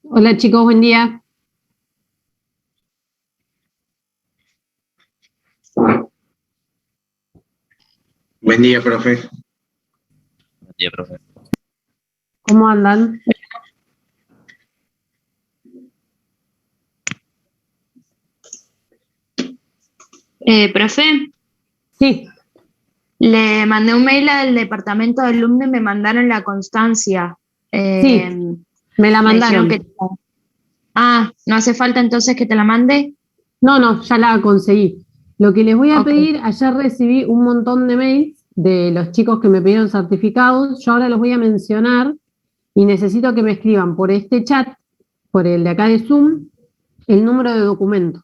Hola chicos, buen día. Buen día, profe. Buen día, profe. ¿Cómo andan? Profe, Sí, le mandé un mail al departamento de alumnos y me mandaron la constancia. sí, me la Me dijeron mandaron. que... Ah, no hace falta entonces que te la mande. No, no, ya la conseguí. Lo que les voy a Ok. pedir, ayer recibí un montón de mails de los chicos que me pidieron certificados. Yo ahora los voy a mencionar y necesito que me escriban por este chat, por el de acá de Zoom, el número de documento.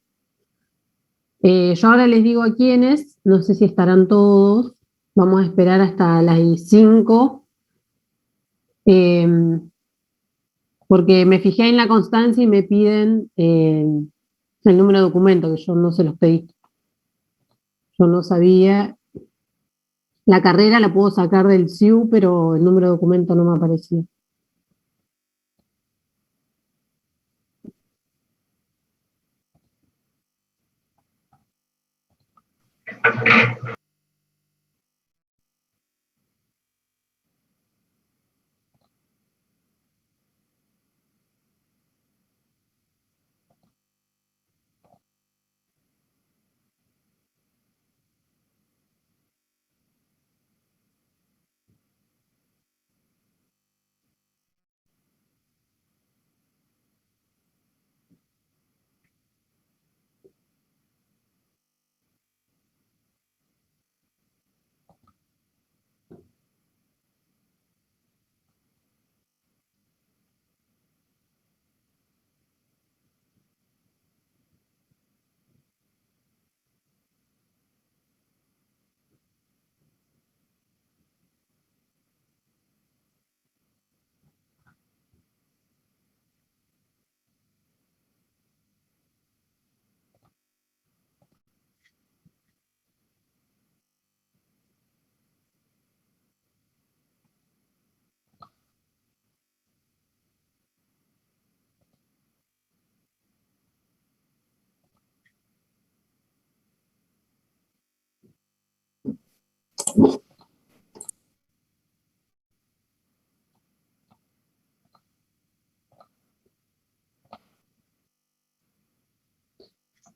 Yo ahora les digo a quiénes, no sé si estarán todos. Vamos a esperar hasta las 5. Porque me fijé en la constancia y me piden el número de documento, que yo no se los pedí. Yo no sabía. La carrera la puedo sacar del SIU, pero el número de documento no me aparecía.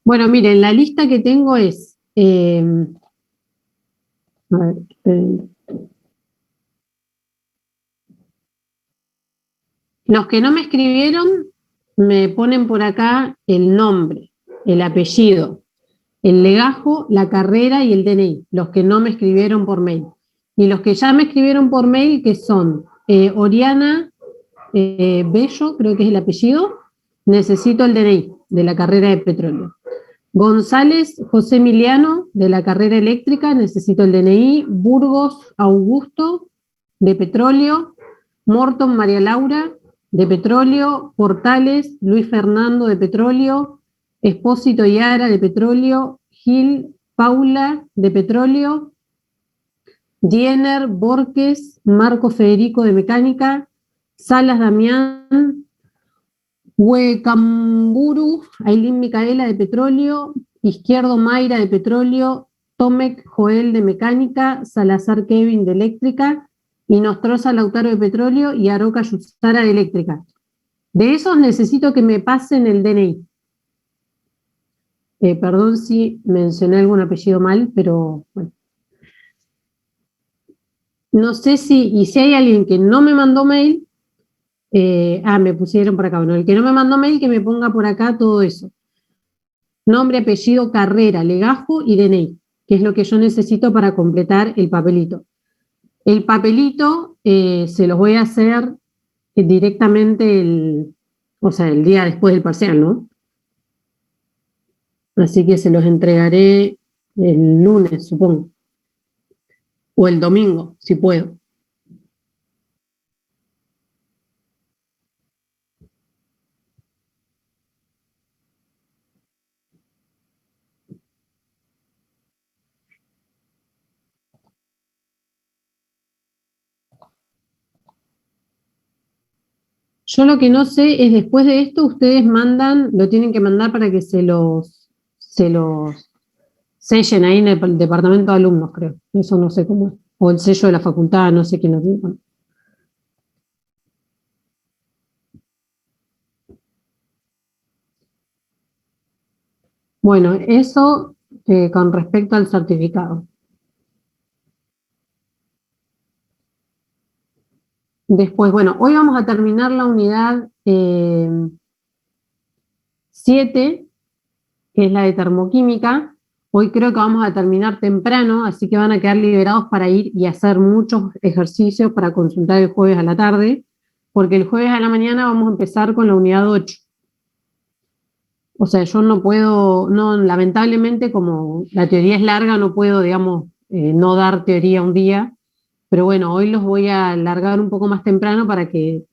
Bueno, miren, la lista que tengo es, a ver, los que no me escribieron me ponen por acá el nombre, el apellido, el legajo, la carrera y el DNI, los que no me escribieron por mail. Y los que ya me escribieron por mail, que son Oriana Bello, creo que es el apellido, necesito el DNI de la carrera de petróleo. González José Emiliano, de la carrera eléctrica, necesito el DNI. Burgos Augusto, de petróleo. Morton María Laura, de petróleo. Portales Luis Fernando, de petróleo. Espósito Yara, de petróleo. Gil Paula, de petróleo. Diener Borges Marco Federico, de mecánica. Salas Damián, Huecamburu, Ailín Micaela de petróleo, Izquierdo Mayra de petróleo, Tomek Joel de mecánica, Salazar Kevin de eléctrica, y Nostroza Lautaro de petróleo y Aroca Yusara de eléctrica. De esos necesito que me pasen el DNI. Perdón si mencioné algún apellido mal, pero bueno. No sé si hay alguien que no me mandó mail. Me pusieron por acá. Bueno, el que no me mandó mail, que me ponga por acá todo eso. Nombre, apellido, carrera, legajo y DNI, que es lo que yo necesito para completar el papelito. El papelito se los voy a hacer directamente o sea, el día después del parcial, ¿no? Así que se los entregaré el lunes, supongo, o el domingo, si puedo. Yo lo que no sé es después de esto ustedes mandan, lo tienen que mandar para que se los sellen ahí en el departamento de alumnos, creo. Eso no sé cómo es. O el sello de la facultad, no sé quién lo tiene. Bueno, eso con respecto al certificado. Después, bueno, hoy vamos a terminar la unidad 7, que es la de termoquímica. Hoy creo que vamos a terminar temprano, así que van a quedar liberados para ir y hacer muchos ejercicios para consultar el jueves a la tarde, porque el jueves a la mañana vamos a empezar con la unidad 8. O sea, yo no puedo, no, lamentablemente, como la teoría es larga, no puedo, digamos, no dar teoría un día, pero bueno, hoy los voy a alargar un poco más temprano para que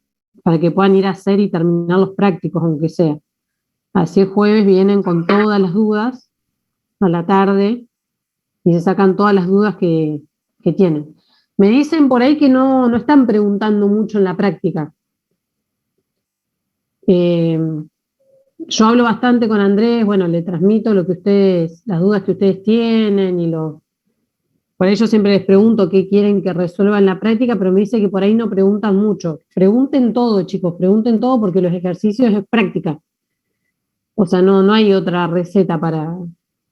puedan ir a hacer y terminar los prácticos, aunque sea. Así el jueves vienen con todas las dudas a la tarde y se sacan todas las dudas que tienen. Me dicen por ahí que no están preguntando mucho en la práctica. Yo hablo bastante con Andrés, bueno, le transmito lo que ustedes, las dudas que ustedes tienen y por ahí yo siempre les pregunto qué quieren que resuelva en la práctica, pero me dice que por ahí no preguntan mucho. Pregunten todo, chicos, pregunten todo porque los ejercicios es práctica. O sea, no hay otra receta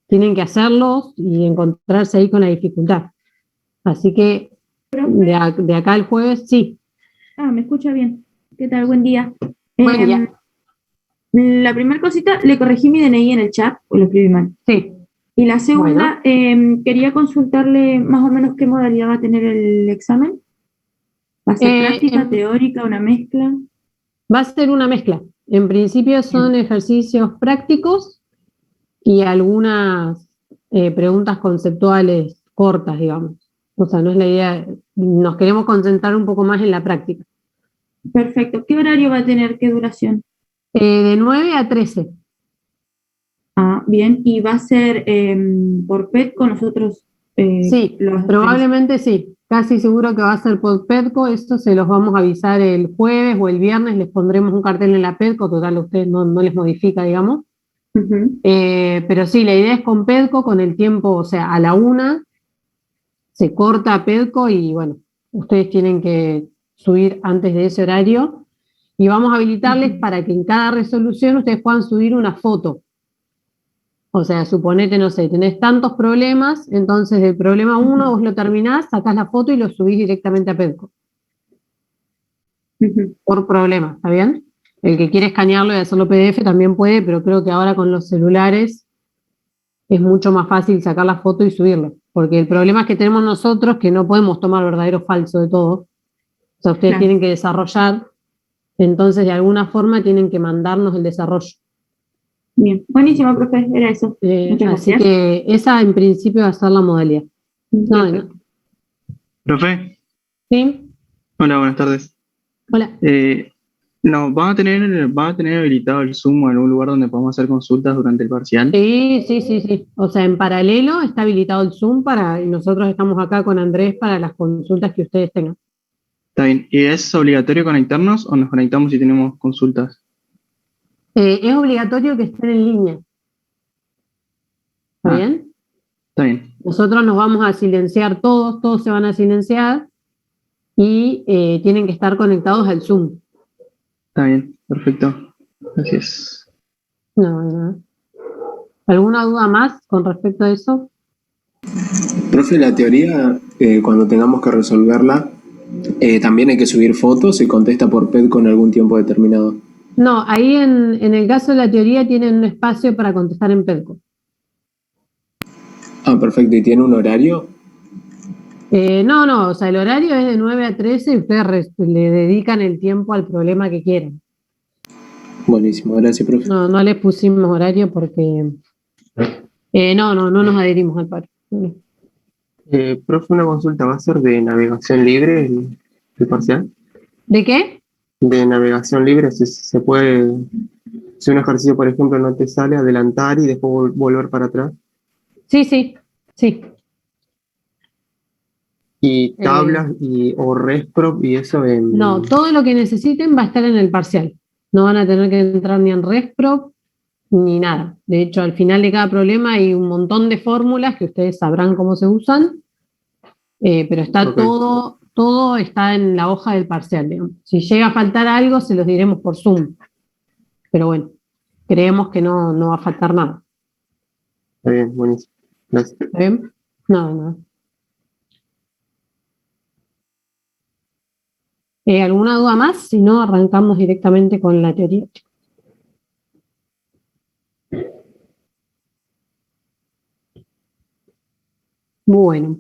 tienen que hacerlos y encontrarse ahí con la dificultad. Así que de acá al jueves, sí. Me escucha bien. ¿Qué tal? Buen día. Buen día. La primera cosita, le corregí mi DNI en el chat, o lo escribí mal. Sí. Y la segunda, quería consultarle más o menos qué modalidad va a tener el examen. ¿Va a ser práctica, teórica, una mezcla? Va a ser una mezcla. En principio son ejercicios prácticos y algunas preguntas conceptuales cortas, digamos. O sea, no es la idea, nos queremos concentrar un poco más en la práctica. Perfecto. ¿Qué horario va a tener? ¿Qué duración? De 9 a 13. Bien. ¿Y va a ser por PET con nosotros? Sí, probablemente sí. Casi seguro que va a ser por PEDCO. Esto se los vamos a avisar el jueves o el viernes. Les pondremos un cartel en la PEDCO. Total, a ustedes no les modifica, digamos. Pero sí, la idea es con PEDCO, con el tiempo, o sea, a la 1 se corta PEDCO y bueno, ustedes tienen que subir antes de ese horario. Y vamos a habilitarles para que en cada resolución ustedes puedan subir una foto. O sea, suponete, no sé, tenés tantos problemas, entonces del problema 1 vos lo terminás, sacás la foto y lo subís directamente a PEDCO. Por problema, ¿está bien? El que quiere escanearlo y hacerlo PDF también puede, pero creo que ahora con los celulares es mucho más fácil sacar la foto y subirlo. Porque el problema que tenemos nosotros que no podemos tomar verdadero o falso de todo. O sea, ustedes tienen que desarrollar, entonces de alguna forma tienen que mandarnos el desarrollo. Bien, buenísimo, profe, era eso. Muchas así gracias. que esa en principio va a ser la modalidad. No. Profe, ¿Sí? hola, buenas tardes. Hola. No, ¿van a tener habilitado el Zoom o algún lugar donde podamos hacer consultas durante el parcial? Sí. O sea, en paralelo está habilitado el Zoom y nosotros estamos acá con Andrés para las consultas que ustedes tengan. Está bien. ¿Y es obligatorio conectarnos o nos conectamos si tenemos consultas? Es obligatorio que estén en línea. ¿Está bien? Está bien. Nosotros nos vamos a silenciar todos se van a silenciar y tienen que estar conectados al Zoom. Está bien, perfecto. Gracias. No. ¿Alguna duda más con respecto a eso? Profe, la teoría, cuando tengamos que resolverla, también hay que subir fotos y contesta por PED con algún tiempo determinado. No, ahí en el caso de la teoría tienen un espacio para contestar en PEDCO. Perfecto. ¿Y tiene un horario? No, o sea, el horario es de 9 a 13 y ustedes le dedican el tiempo al problema que quieran. Buenísimo, gracias, profe. No les pusimos horario porque no nos adherimos al paro. Profe, una consulta, ¿va a ser de navegación libre el parcial? ¿De qué? De navegación libre, si se puede, si un ejercicio, por ejemplo, no te sale, adelantar y después volver para atrás. Sí. Y tablas o ResProp y eso en... No, todo lo que necesiten va a estar en el parcial. No van a tener que entrar ni en ResProp ni nada. De hecho, al final de cada problema hay un montón de fórmulas que ustedes sabrán cómo se usan, pero está Ok. todo está en la hoja del parcial, digamos. Si llega a faltar algo, se los diremos por Zoom. Pero bueno, creemos que no va a faltar nada. Está bien, buenísimo. Gracias. ¿Está bien? No. ¿Alguna duda más? Si no, arrancamos directamente con la teoría. Bueno.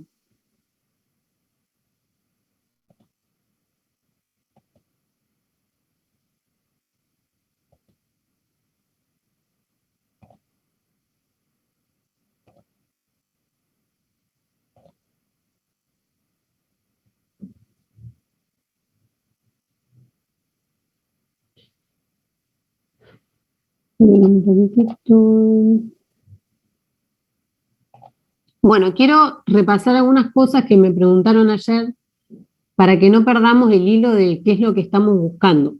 Un poquitito. Bueno, quiero repasar algunas cosas que me preguntaron ayer para que no perdamos el hilo de qué es lo que estamos buscando.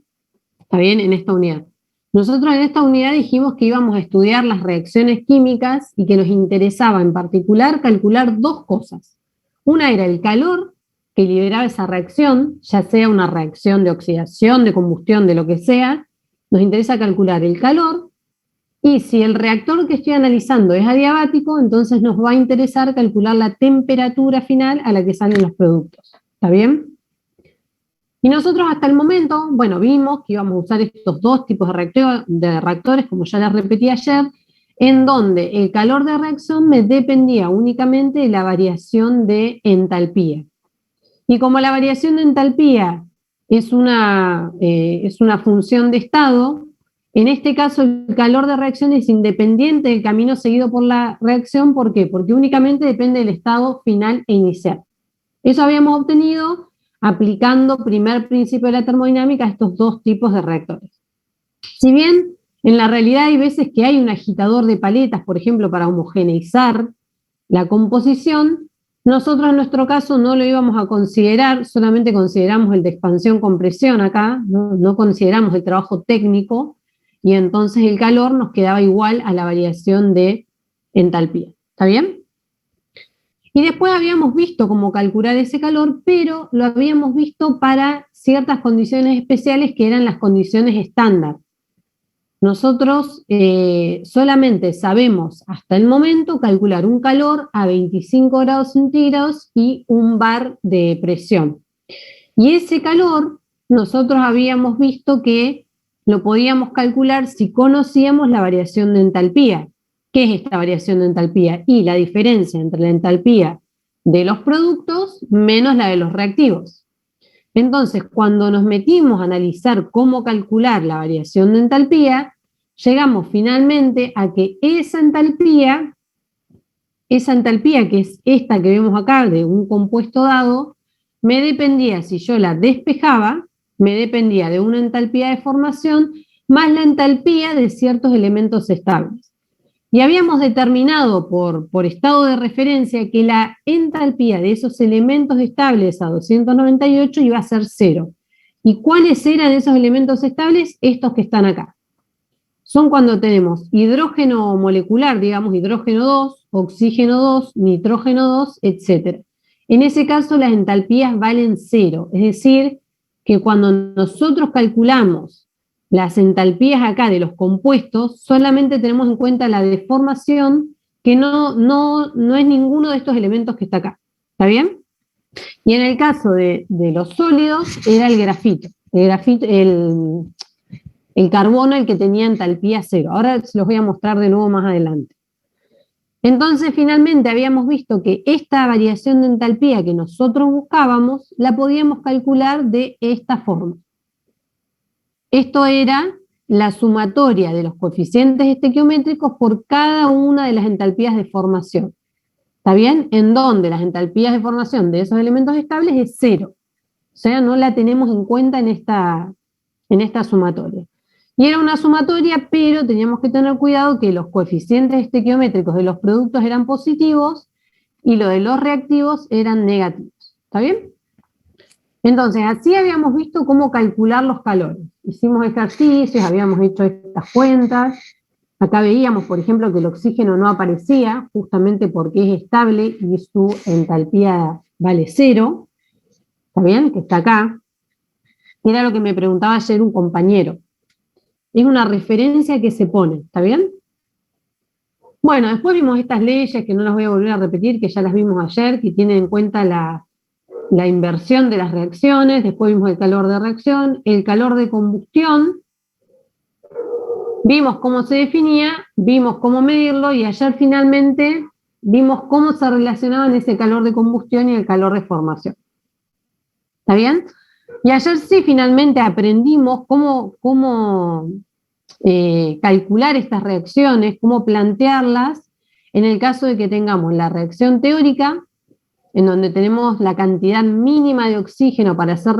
¿Está bien? En esta unidad. Nosotros en esta unidad dijimos que íbamos a estudiar las reacciones químicas y que nos interesaba en particular calcular dos cosas. Una era el calor que liberaba esa reacción, ya sea una reacción de oxidación, de combustión, de lo que sea. Nos interesa calcular el calor. Y si el reactor que estoy analizando es adiabático, entonces nos va a interesar calcular la temperatura final a la que salen los productos. ¿Está bien? Y nosotros hasta el momento, bueno, vimos que íbamos a usar estos dos tipos de reactores, como ya les repetí ayer, en donde el calor de reacción me dependía únicamente de la variación de entalpía. Y como la variación de entalpía es una función de estado, en este caso el calor de reacción es independiente del camino seguido por la reacción. ¿Por qué? Porque únicamente depende del estado final e inicial. Eso habíamos obtenido aplicando primer principio de la termodinámica a estos dos tipos de reactores. Si bien en la realidad hay veces que hay un agitador de paletas, por ejemplo, para homogeneizar la composición, nosotros en nuestro caso no lo íbamos a considerar, solamente consideramos el de expansión-compresión acá, no consideramos el trabajo técnico, y entonces el calor nos quedaba igual a la variación de entalpía. ¿Está bien? Y después habíamos visto cómo calcular ese calor, pero lo habíamos visto para ciertas condiciones especiales que eran las condiciones estándar. Nosotros solamente sabemos hasta el momento calcular un calor a 25 grados centígrados y un bar de presión. Y ese calor nosotros habíamos visto que lo podíamos calcular si conocíamos la variación de entalpía. ¿Qué es esta variación de entalpía? Y la diferencia entre la entalpía de los productos menos la de los reactivos. Entonces, cuando nos metimos a analizar cómo calcular la variación de entalpía, llegamos finalmente a que esa entalpía que es esta que vemos acá de un compuesto dado, me dependía, si yo la despejaba, me dependía de una entalpía de formación más la entalpía de ciertos elementos estables. Y habíamos determinado por estado de referencia que la entalpía de esos elementos estables a 298 iba a ser 0. ¿Y cuáles eran esos elementos estables? Estos que están acá. Son cuando tenemos hidrógeno molecular, digamos hidrógeno 2, oxígeno 2, nitrógeno 2, etc. En ese caso las entalpías valen 0, es decir, que cuando nosotros calculamos las entalpías acá de los compuestos, solamente tenemos en cuenta la deformación, que no es ninguno de estos elementos que está acá. ¿Está bien? Y en el caso de los sólidos, era el grafito. El carbono el que tenía entalpía 0. Ahora se los voy a mostrar de nuevo más adelante. Entonces, finalmente habíamos visto que esta variación de entalpía que nosotros buscábamos, la podíamos calcular de esta forma. Esto era la sumatoria de los coeficientes estequiométricos por cada una de las entalpías de formación. ¿Está bien? En donde las entalpías de formación de esos elementos estables es 0. O sea, no la tenemos en cuenta en esta sumatoria. Y era una sumatoria, pero teníamos que tener cuidado que los coeficientes estequiométricos de los productos eran positivos y lo de los reactivos eran negativos. ¿Está bien? Entonces, así habíamos visto cómo calcular los calores. Hicimos ejercicios, habíamos hecho estas cuentas. Acá veíamos, por ejemplo, que el oxígeno no aparecía, justamente porque es estable y su entalpía vale 0. ¿Está bien? Que está acá. Era lo que me preguntaba ayer un compañero. Es una referencia que se pone, ¿está bien? Bueno, después vimos estas leyes, que no las voy a volver a repetir, que ya las vimos ayer, que tienen en cuenta la inversión de las reacciones. Después vimos el calor de reacción, el calor de combustión. Vimos cómo se definía, vimos cómo medirlo y ayer finalmente vimos cómo se relacionaban ese calor de combustión y el calor de formación. ¿Está bien? Y ayer sí finalmente aprendimos cómo calcular estas reacciones, cómo plantearlas en el caso de que tengamos la reacción teórica, en donde tenemos la cantidad mínima de oxígeno para hacer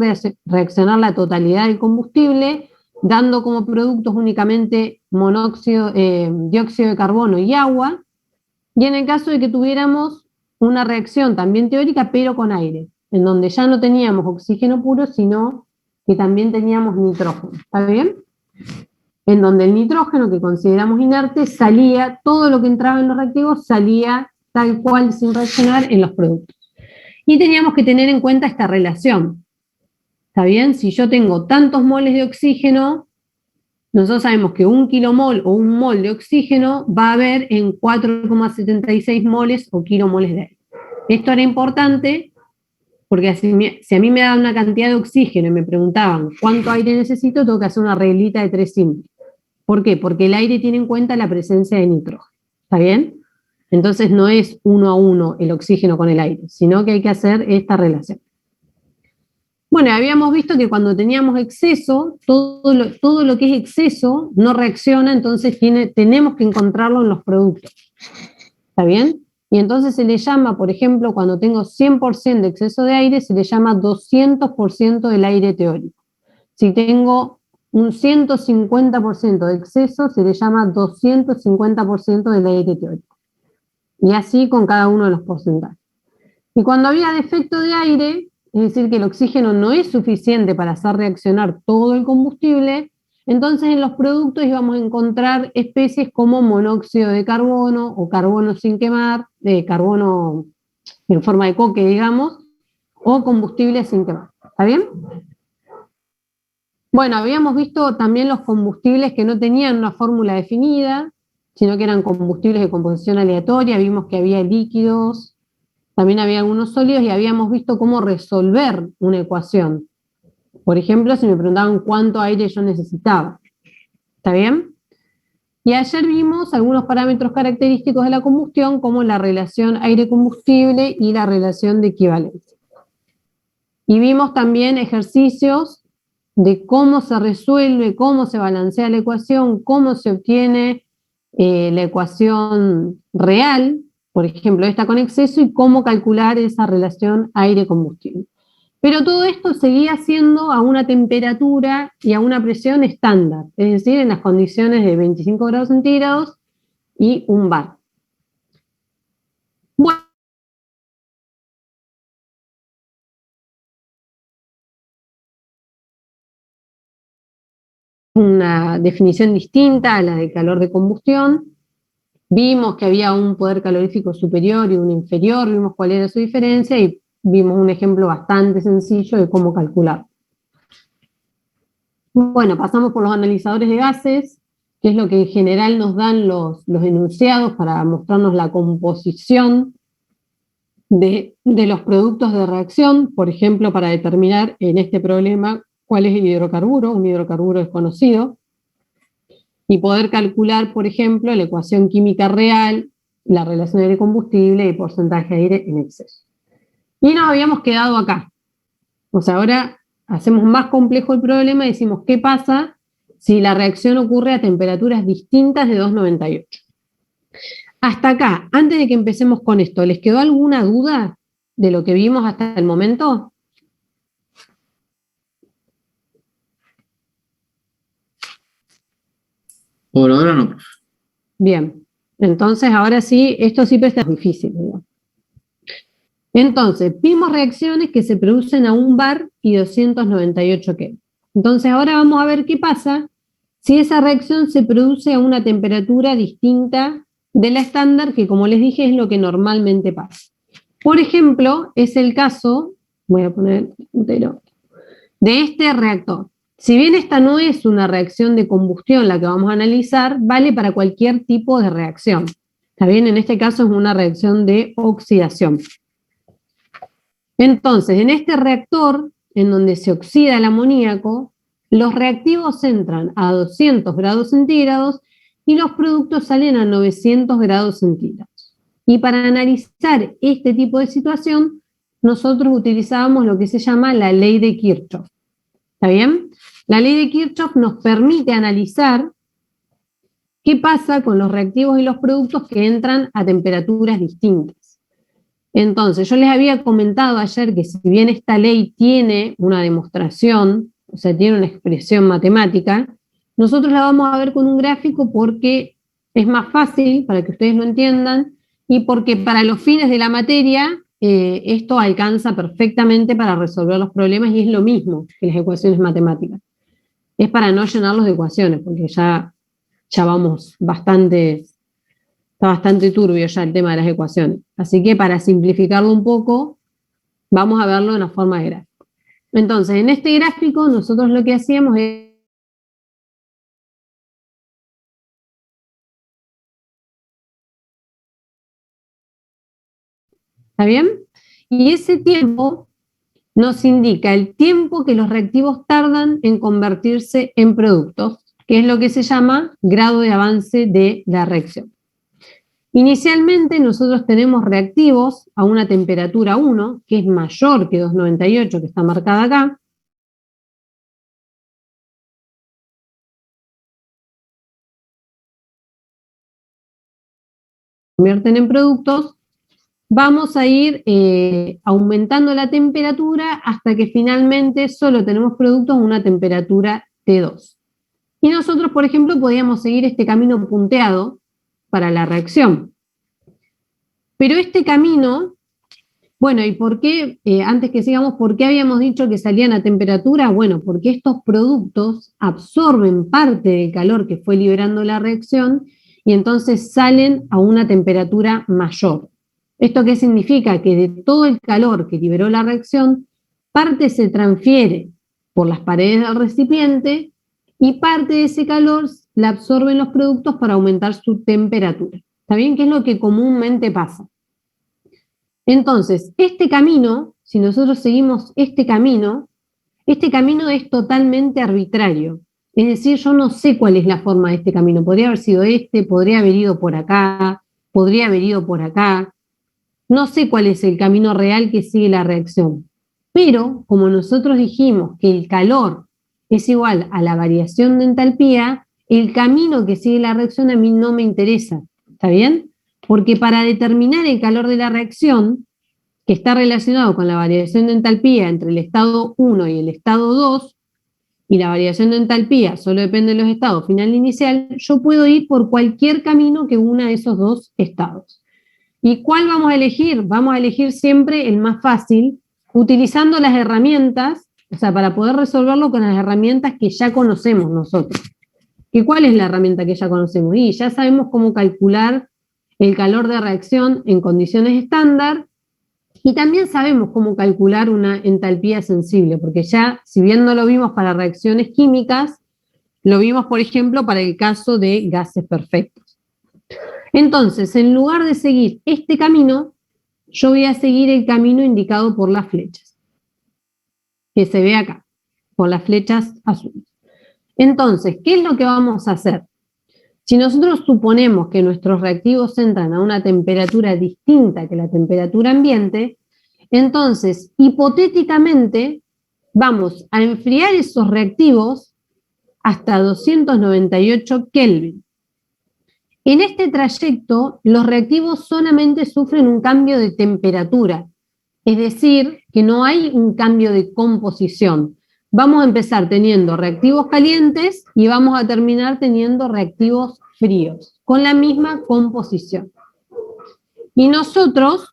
reaccionar la totalidad del combustible, dando como productos únicamente dióxido de carbono y agua, y en el caso de que tuviéramos una reacción también teórica, pero con aire, en donde ya no teníamos oxígeno puro, sino que también teníamos nitrógeno. ¿Está bien? En donde el nitrógeno, que consideramos inerte, salía, todo lo que entraba en los reactivos salía tal cual sin reaccionar en los productos. Y teníamos que tener en cuenta esta relación. ¿Está bien? Si yo tengo tantos moles de oxígeno, nosotros sabemos que 1 kilomol o 1 mol de oxígeno va a haber en 4,76 moles o kilomoles de aire. Esto era importante porque si a mí me daban una cantidad de oxígeno y me preguntaban cuánto aire necesito, tengo que hacer una reglita de 3 simples. ¿Por qué? Porque el aire tiene en cuenta la presencia de nitrógeno. ¿Está bien? Entonces no es 1 a 1 el oxígeno con el aire, sino que hay que hacer esta relación. Bueno, habíamos visto que cuando teníamos exceso, todo lo que es exceso no reacciona, entonces tenemos que encontrarlo en los productos. ¿Está bien? Y entonces se le llama, por ejemplo, cuando tengo 100% de exceso de aire, se le llama 200% del aire teórico. Si tengo un 150% de exceso, se le llama 250% del aire teórico. Y así con cada uno de los porcentajes. Y cuando había defecto de aire, es decir, que el oxígeno no es suficiente para hacer reaccionar todo el combustible, entonces en los productos íbamos a encontrar especies como monóxido de carbono o carbono sin quemar, carbono en forma de coque, digamos, o combustible sin quemar. ¿Está bien? Bueno, habíamos visto también los combustibles que no tenían una fórmula definida, sino que eran combustibles de composición aleatoria. Vimos que había líquidos, también había algunos sólidos y habíamos visto cómo resolver una ecuación. Por ejemplo, si me preguntaban cuánto aire yo necesitaba. ¿Está bien? Y ayer vimos algunos parámetros característicos de la combustión, como la relación aire-combustible y la relación de equivalencia. Y vimos también ejercicios de cómo se resuelve, cómo se balancea la ecuación, cómo se obtiene la ecuación real, por ejemplo, esta con exceso, y cómo calcular esa relación aire-combustible. Pero todo esto seguía siendo a una temperatura y a una presión estándar, es decir, en las condiciones de 25 grados centígrados y 1 bar. Bueno, una definición distinta a la de calor de combustión. Vimos que había un poder calorífico superior y un inferior, vimos cuál era su diferencia y vimos un ejemplo bastante sencillo de cómo calcular. Bueno, pasamos por los analizadores de gases, que es lo que en general nos dan los enunciados para mostrarnos la composición de los productos de reacción, por ejemplo, para determinar en este problema cuál es el hidrocarburo, un hidrocarburo desconocido, y poder calcular, por ejemplo, la ecuación química real, la relación aire-combustible y porcentaje de aire en exceso. Y nos habíamos quedado acá. O sea, ahora hacemos más complejo el problema y decimos, ¿qué pasa si la reacción ocurre a temperaturas distintas de 298? Hasta acá, antes de que empecemos con esto, ¿les quedó alguna duda de lo que vimos hasta el momento? Por ahora no. Bien, entonces ahora sí, esto sí es difícil, ¿no? Entonces, vimos reacciones que se producen a 1 bar y 298 Kelvin. Entonces, ahora vamos a ver qué pasa si esa reacción se produce a una temperatura distinta de la estándar, que como les dije es lo que normalmente pasa. Por ejemplo, es el caso, voy a poner entero, de este reactor. Si bien esta no es una reacción de combustión la que vamos a analizar, vale para cualquier tipo de reacción. ¿Está bien? En este caso es una reacción de oxidación. Entonces, en este reactor, en donde se oxida el amoníaco, los reactivos entran a 200 grados centígrados y los productos salen a 900 grados centígrados. Y para analizar este tipo de situación, nosotros utilizábamos lo que se llama la ley de Kirchhoff. ¿Está bien? La ley de Kirchhoff nos permite analizar qué pasa con los reactivos y los productos que entran a temperaturas distintas. Entonces, yo les había comentado ayer que si bien esta ley tiene una demostración, o sea, tiene una expresión matemática, nosotros la vamos a ver con un gráfico porque es más fácil para que ustedes lo entiendan y porque para los fines de la materia esto alcanza perfectamente para resolver los problemas y es lo mismo que las ecuaciones matemáticas. Es para no llenarlos de ecuaciones, porque ya vamos bastante, está bastante turbio ya el tema de las ecuaciones. Así que para simplificarlo un poco, vamos a verlo en la forma de gráfico. Entonces, en este gráfico nosotros lo que hacíamos es ¿está bien? Y ese tiempo nos indica el tiempo que los reactivos tardan en convertirse en productos, que es lo que se llama grado de avance de la reacción. Inicialmente nosotros tenemos reactivos a una temperatura 1, que es mayor que 298, que está marcada acá. Convierten en productos. Vamos a ir aumentando la temperatura hasta que finalmente solo tenemos productos a una temperatura T2. Y nosotros, por ejemplo, podíamos seguir este camino punteado para la reacción. Pero este camino, bueno, ¿y por qué, antes que sigamos, por qué habíamos dicho que salían a temperatura? Bueno, porque estos productos absorben parte del calor que fue liberando la reacción y entonces salen a una temperatura mayor. ¿Esto qué significa? Que de todo el calor que liberó la reacción, parte se transfiere por las paredes del recipiente y parte de ese calor la absorben los productos para aumentar su temperatura. ¿Está bien? ¿Qué es lo que comúnmente pasa? Entonces, este camino, si nosotros seguimos este camino es totalmente arbitrario. Es decir, yo no sé cuál es la forma de este camino. Podría haber sido este, podría haber ido por acá, podría haber ido por acá. No sé cuál es el camino real que sigue la reacción. Pero, como nosotros dijimos que el calor es igual a la variación de entalpía, el camino que sigue la reacción a mí no me interesa. ¿Está bien? Porque para determinar el calor de la reacción, que está relacionado con la variación de entalpía entre el estado 1 y el estado 2, y la variación de entalpía solo depende de los estados final e inicial, yo puedo ir por cualquier camino que una esos dos estados. ¿Y cuál vamos a elegir? Vamos a elegir siempre el más fácil, utilizando las herramientas, o sea, para poder resolverlo con las herramientas que ya conocemos nosotros. ¿Y cuál es la herramienta que ya conocemos? Y ya sabemos cómo calcular el calor de reacción en condiciones estándar, y también sabemos cómo calcular una entalpía sensible, porque ya, si bien no lo vimos para reacciones químicas, lo vimos, por ejemplo, para el caso de gases perfectos. Entonces, en lugar de seguir este camino, yo voy a seguir el camino indicado por las flechas, que se ve acá, por las flechas azules. Entonces, ¿qué es lo que vamos a hacer? Si nosotros suponemos que nuestros reactivos entran a una temperatura distinta que la temperatura ambiente, entonces, hipotéticamente, vamos a enfriar esos reactivos hasta 298 Kelvin. En este trayecto, los reactivos solamente sufren un cambio de temperatura, es decir, que no hay un cambio de composición. Vamos a empezar teniendo reactivos calientes y vamos a terminar teniendo reactivos fríos, con la misma composición. Y nosotros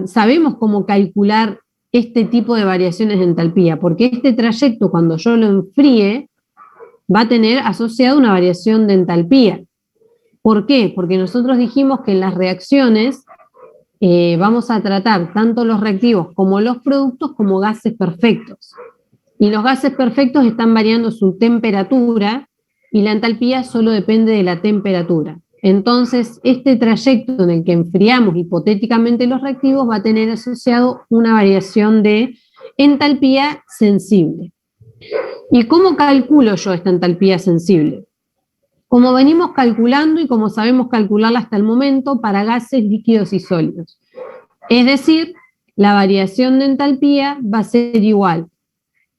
sabemos cómo calcular este tipo de variaciones de entalpía, porque este trayecto, cuando yo lo enfríe, va a tener asociada una variación de entalpía. ¿Por qué? Porque nosotros dijimos que en las reacciones vamos a tratar tanto los reactivos como los productos como gases perfectos. Y los gases perfectos están variando su temperatura y la entalpía solo depende de la temperatura. Entonces, este trayecto en el que enfriamos hipotéticamente los reactivos va a tener asociado una variación de entalpía sensible. ¿Y cómo calculo yo esta entalpía sensible? Como venimos calculando y como sabemos calcularla hasta el momento para gases, líquidos y sólidos. Es decir, la variación de entalpía va a ser igual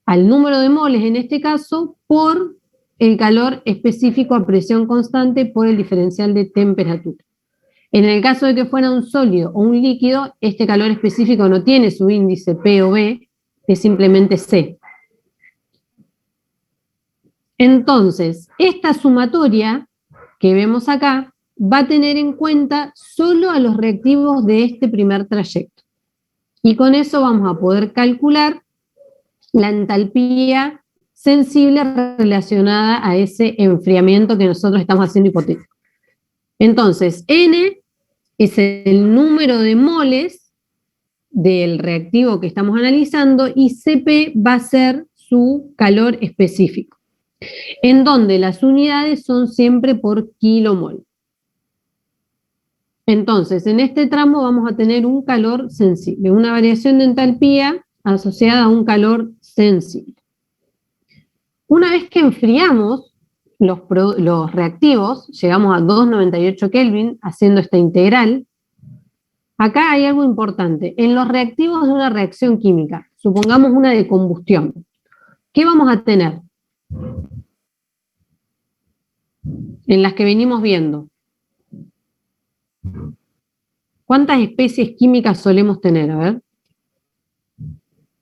al número de moles, en este caso, por el calor específico a presión constante por el diferencial de temperatura. En el caso de que fuera un sólido o un líquido, este calor específico no tiene su índice P o B, es simplemente C. Entonces, esta sumatoria que vemos acá va a tener en cuenta solo a los reactivos de este primer trayecto. Y con eso vamos a poder calcular la entalpía sensible relacionada a ese enfriamiento que nosotros estamos haciendo hipotético. Entonces, N es el número de moles del reactivo que estamos analizando y Cp va a ser su calor específico, en donde las unidades son siempre por kilomol. Entonces, en este tramo vamos a tener un calor sensible, una variación de entalpía asociada a un calor sensible. Una vez que enfriamos los reactivos, llegamos a 298 Kelvin haciendo esta integral. Acá hay algo importante. En los reactivos de una reacción química, supongamos una de combustión, ¿qué vamos a tener? En las que venimos viendo. ¿Cuántas especies químicas solemos tener? A ver.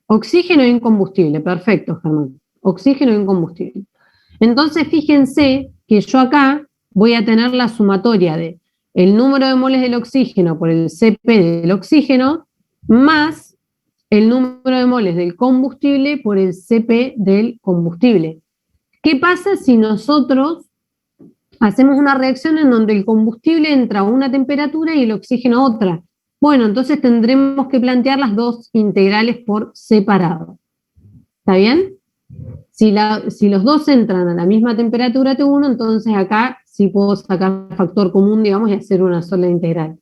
Oxígeno e incombustible. Perfecto, Germán. Oxígeno e incombustible. Entonces, fíjense que yo acá voy a tener la sumatoria de el número de moles del oxígeno por el Cp del oxígeno más el número de moles del combustible por el Cp del combustible. ¿Qué pasa si nosotros hacemos una reacción en donde el combustible entra a una temperatura y el oxígeno a otra? Bueno, entonces tendremos que plantear las dos integrales por separado. ¿Está bien? Si los dos entran a la misma temperatura T1, entonces acá sí puedo sacar factor común, digamos, y hacer una sola integral.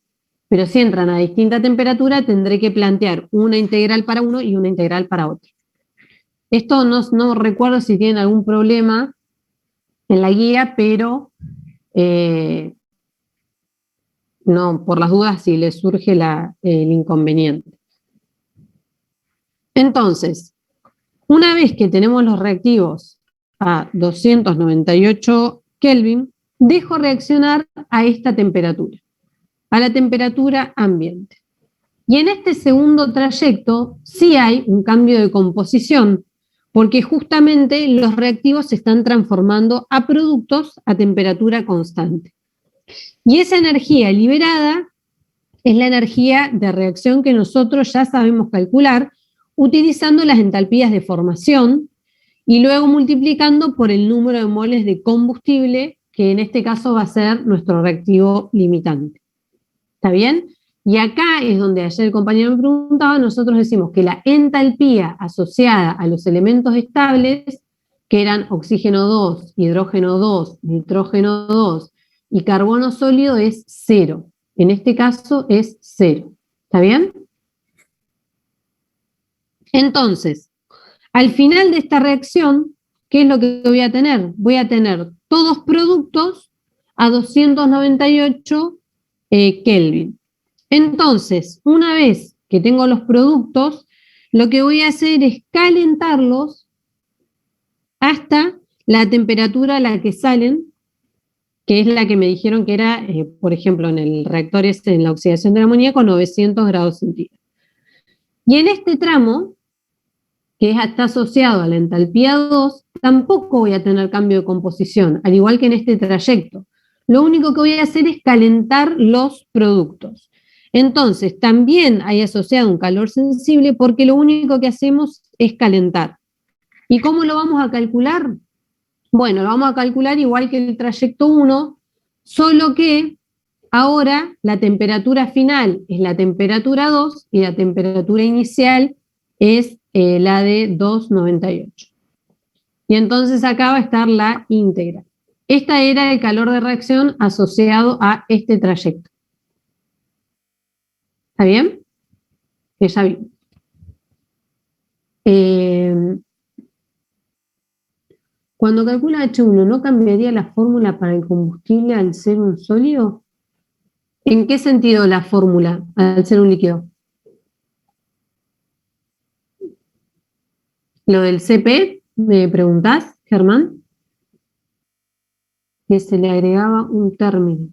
Pero si entran a distinta temperatura, tendré que plantear una integral para uno y una integral para otro. Esto no recuerdo si tienen algún problema en la guía, pero no, por las dudas, si les surge el inconveniente. Entonces, una vez que tenemos los reactivos a 298 Kelvin, dejo reaccionar a esta temperatura, a la temperatura ambiente. Y en este segundo trayecto sí hay un cambio de composición, porque justamente los reactivos se están transformando a productos a temperatura constante. Y esa energía liberada es la energía de reacción que nosotros ya sabemos calcular utilizando las entalpías de formación y luego multiplicando por el número de moles de combustible, que en este caso va a ser nuestro reactivo limitante. ¿Está bien? Y acá es donde ayer el compañero me preguntaba, nosotros decimos que la entalpía asociada a los elementos estables, que eran oxígeno 2, hidrógeno 2, nitrógeno 2 y carbono sólido, es 0. En este caso es 0. ¿Está bien? Entonces, al final de esta reacción, ¿qué es lo que voy a tener? Voy a tener todos productos a 298 Kelvin. Entonces, una vez que tengo los productos, lo que voy a hacer es calentarlos hasta la temperatura a la que salen, que es la que me dijeron que era, por ejemplo, en el reactor en la oxidación del amoníaco, 900 grados centígrados. Y en este tramo, que está asociado a la entalpía 2, tampoco voy a tener cambio de composición, al igual que en este trayecto. Lo único que voy a hacer es calentar los productos. Entonces, también hay asociado un calor sensible porque lo único que hacemos es calentar. ¿Y cómo lo vamos a calcular? Bueno, lo vamos a calcular igual que el trayecto 1, solo que ahora la temperatura final es la temperatura 2 y la temperatura inicial es la de 2,98. Y entonces acá va a estar la íntegra. Esta era el calor de reacción asociado a este trayecto. ¿Está bien? Que ya vimos. Cuando calcula H1, ¿no cambiaría la fórmula para el combustible al ser un sólido? ¿En qué sentido la fórmula al ser un líquido? ¿Lo del CP? ¿Me preguntás, Germán? Que se le agregaba un término.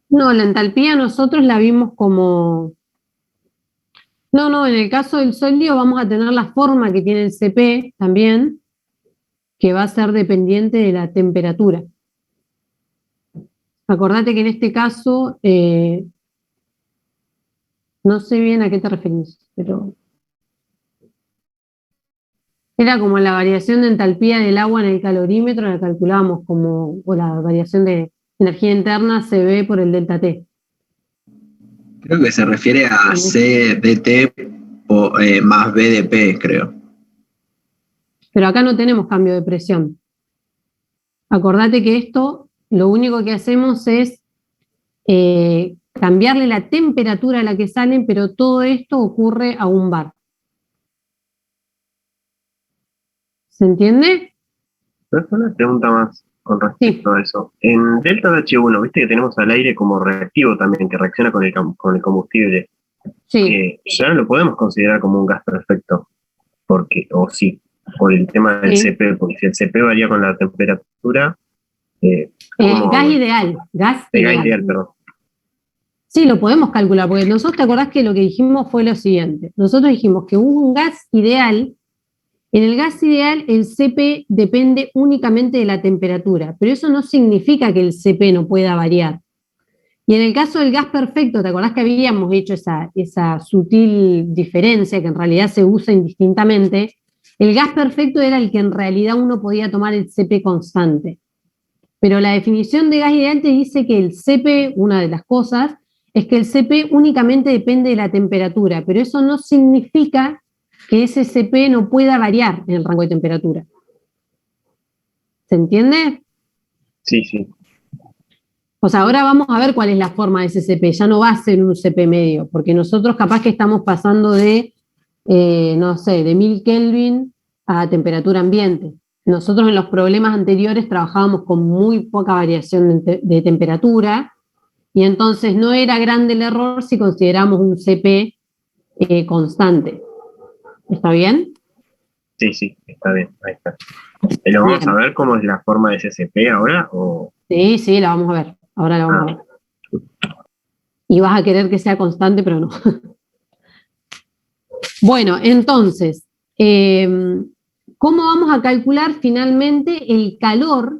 No, la entalpía nosotros la vimos como... No, en el caso del sólido vamos a tener la forma que tiene el CP también, que va a ser dependiente de la temperatura. Acordate que en este caso, no sé bien a qué te referís, pero era como la variación de entalpía del agua en el calorímetro, la calculábamos como, o la variación de energía interna se ve por el delta T. Creo que se refiere a CdT más BDP, creo. Pero acá no tenemos cambio de presión. Acordate que esto, lo único que hacemos es cambiarle la temperatura a la que salen, pero todo esto ocurre a un bar. ¿Se entiende? Una pregunta más con respecto a eso. En delta de H1, viste que tenemos al aire como reactivo también, que reacciona con el combustible. Sí. Ya no lo podemos considerar como un gas perfecto, porque, o sí, por el tema del CP, porque si el CP varía con la temperatura... gas ideal. Gas ideal, perdón. Sí, lo podemos calcular, porque nosotros, ¿te acordás que lo que dijimos fue lo siguiente? Nosotros dijimos que un gas ideal, en el gas ideal el CP depende únicamente de la temperatura, pero eso no significa que el CP no pueda variar. Y en el caso del gas perfecto, ¿te acordás que habíamos hecho esa sutil diferencia que en realidad se usa indistintamente? El gas perfecto era el que en realidad uno podía tomar el CP constante. Pero la definición de gas ideal te dice que el CP, una de las cosas, es que el CP únicamente depende de la temperatura, pero eso no significa que ese CP no pueda variar en el rango de temperatura. ¿Se entiende? Sí, sí. O sea, ahora vamos a ver cuál es la forma de ese CP. Ya no va a ser un CP medio, porque nosotros capaz que estamos pasando de, no sé, de 1000 Kelvin a temperatura ambiente. Nosotros en los problemas anteriores trabajábamos con muy poca variación de temperatura, y entonces no era grande el error si consideramos un CP constante. ¿Está bien? Sí, sí, está bien, ahí está. ¿Lo vamos a ver cómo es la forma de ese CP ahora? ¿O? Sí, la vamos a ver. Ahora la vamos a ver. Y vas a querer que sea constante, pero no. Bueno, entonces, ¿cómo vamos a calcular finalmente el calor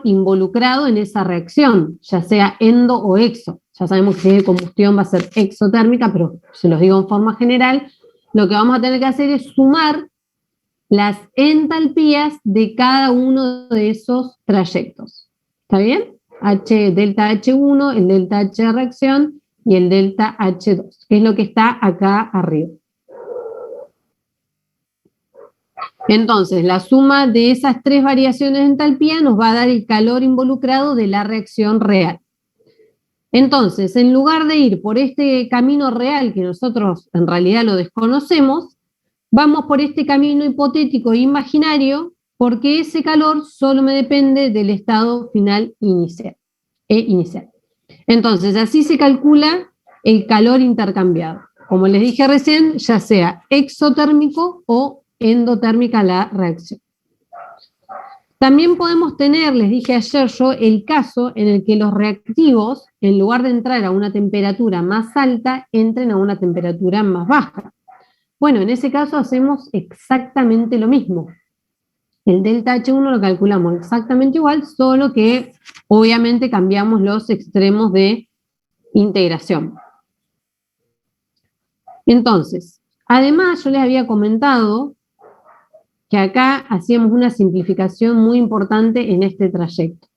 involucrado en esa reacción, ya sea endo o exo? Ya sabemos que si hay combustión va a ser exotérmica, pero se los digo en forma general, lo que vamos a tener que hacer es sumar las entalpías de cada uno de esos trayectos. ¿Está bien? Delta H1, el delta H de reacción y el delta H2, que es lo que está acá arriba. Entonces, la suma de esas tres variaciones de entalpía nos va a dar el calor involucrado de la reacción real. Entonces, en lugar de ir por este camino real, que nosotros en realidad lo desconocemos, vamos por este camino hipotético e imaginario, porque ese calor solo me depende del estado final inicial. Entonces, así se calcula el calor intercambiado. Como les dije recién, ya sea exotérmico o endotérmica la reacción. También podemos tener, les dije ayer yo, el caso en el que los reactivos, en lugar de entrar a una temperatura más alta, entren a una temperatura más baja. Bueno, en ese caso hacemos exactamente lo mismo. El delta H1 lo calculamos exactamente igual, solo que obviamente cambiamos los extremos de integración. Entonces, además yo les había comentado que acá hacíamos una simplificación muy importante en este trayecto.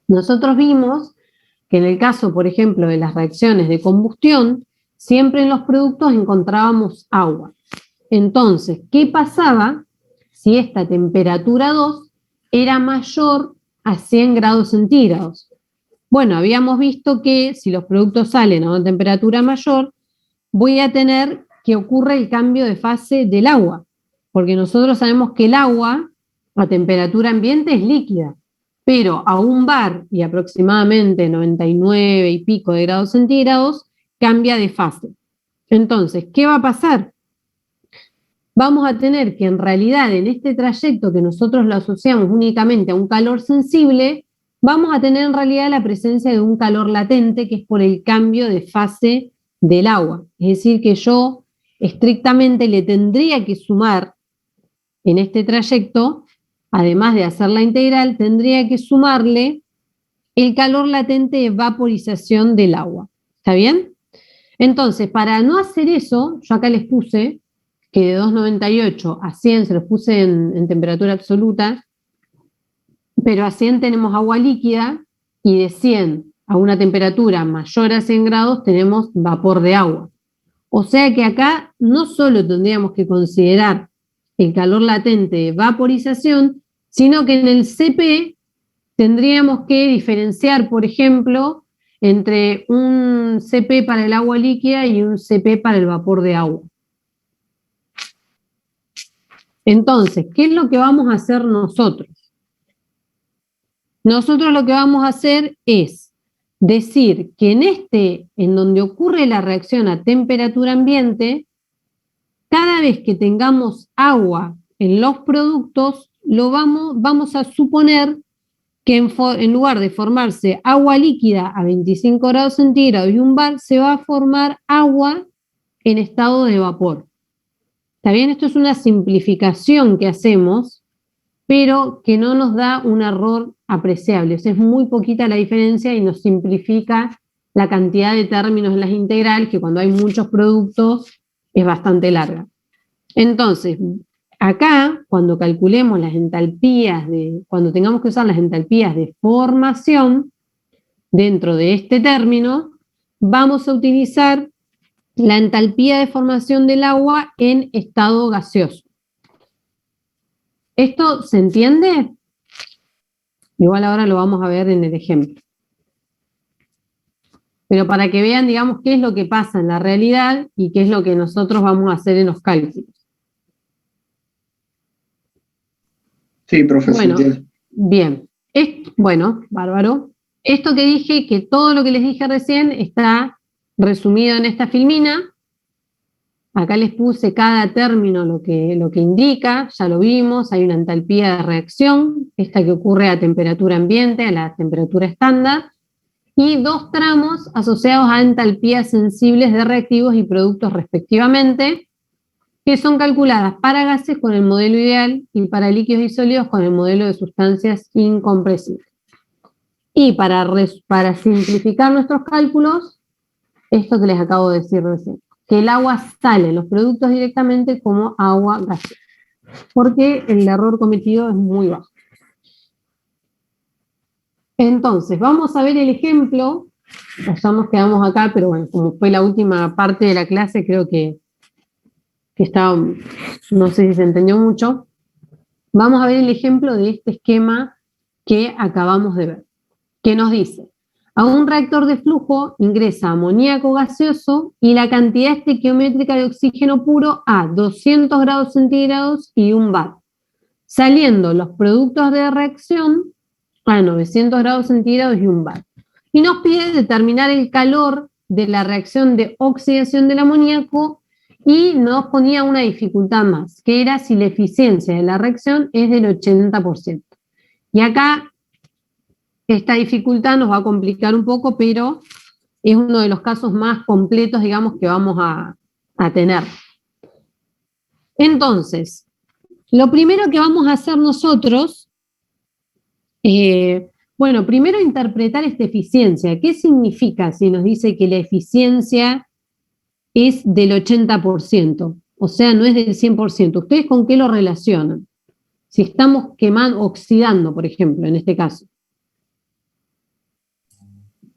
Nosotros vimos que en el caso, por ejemplo, de las reacciones de combustión, siempre en los productos encontrábamos agua. Entonces, ¿qué pasaba si esta temperatura 2 era mayor a 100 grados centígrados? Bueno, habíamos visto que si los productos salen a una temperatura mayor, voy a tener que ocurre el cambio de fase del agua, porque nosotros sabemos que el agua a temperatura ambiente es líquida, pero a un bar y aproximadamente 99 y pico de grados centígrados cambia de fase. Entonces, ¿qué va a pasar? Vamos a tener que en realidad en este trayecto que nosotros lo asociamos únicamente a un calor sensible, vamos a tener en realidad la presencia de un calor latente que es por el cambio de fase del agua. Es decir, que yo estrictamente le tendría que sumar en este trayecto, además de hacer la integral, tendría que sumarle el calor latente de vaporización del agua. ¿Está bien? Entonces, para no hacer eso, yo acá les puse que de 298 a 100 se los puse en temperatura absoluta, pero a 100 tenemos agua líquida y de 100 a una temperatura mayor a 100 grados tenemos vapor de agua. O sea que acá no solo tendríamos que considerar el calor latente de vaporización, sino que en el CP tendríamos que diferenciar, por ejemplo, entre un CP para el agua líquida y un CP para el vapor de agua. Entonces, ¿qué es lo que vamos a hacer nosotros? Nosotros lo que vamos a hacer es decir que en donde ocurre la reacción a temperatura ambiente, cada vez que tengamos agua en los productos, vamos a suponer que en lugar de formarse agua líquida a 25 grados centígrados y un bar, se va a formar agua en estado de vapor. ¿Está bien? Esto es una simplificación que hacemos, pero que no nos da un error apreciable. O sea, es muy poquita la diferencia y nos simplifica la cantidad de términos en las integrales, que cuando hay muchos productos es bastante larga. Entonces, acá, cuando calculemos las entalpías, cuando tengamos que usar las entalpías de formación, dentro de este término, vamos a utilizar la entalpía de formación del agua en estado gaseoso. ¿Esto se entiende? Igual ahora lo vamos a ver en el ejemplo. Pero para que vean, digamos, qué es lo que pasa en la realidad y qué es lo que nosotros vamos a hacer en los cálculos. Sí, profesor. Bueno, bien. Bueno, bárbaro. Esto que dije, que todo lo que les dije recién está resumido en esta filmina. Acá les puse cada término lo que indica, ya lo vimos, hay una entalpía de reacción, esta que ocurre a temperatura ambiente, a la temperatura estándar, y dos tramos asociados a entalpías sensibles de reactivos y productos respectivamente, que son calculadas para gases con el modelo ideal y para líquidos y sólidos con el modelo de sustancias incompresibles. Y para simplificar nuestros cálculos, esto que les acabo de decir recién, que el agua sale en los productos directamente como agua gaseosa, porque el error cometido es muy bajo. Entonces, vamos a ver el ejemplo, ya nos quedamos acá, pero bueno, como fue la última parte de la clase, creo que estaba, no sé si se entendió mucho. Vamos a ver el ejemplo de este esquema que acabamos de ver, que nos dice: a un reactor de flujo ingresa amoníaco gaseoso y la cantidad estequiométrica de oxígeno puro a 200 grados centígrados y 1 bar, saliendo los productos de reacción a 900 grados centígrados y 1 bar. Y nos pide determinar el calor de la reacción de oxidación del amoníaco y nos ponía una dificultad más, que era si la eficiencia de la reacción es del 80%. Y acá esta dificultad nos va a complicar un poco, pero es uno de los casos más completos, digamos, que vamos a tener. Entonces, lo primero que vamos a hacer nosotros, bueno, primero interpretar esta eficiencia. ¿Qué significa si nos dice que la eficiencia es del 80%? O sea, no es del 100%. ¿Ustedes con qué lo relacionan? Si estamos quemando, oxidando, por ejemplo, en este caso.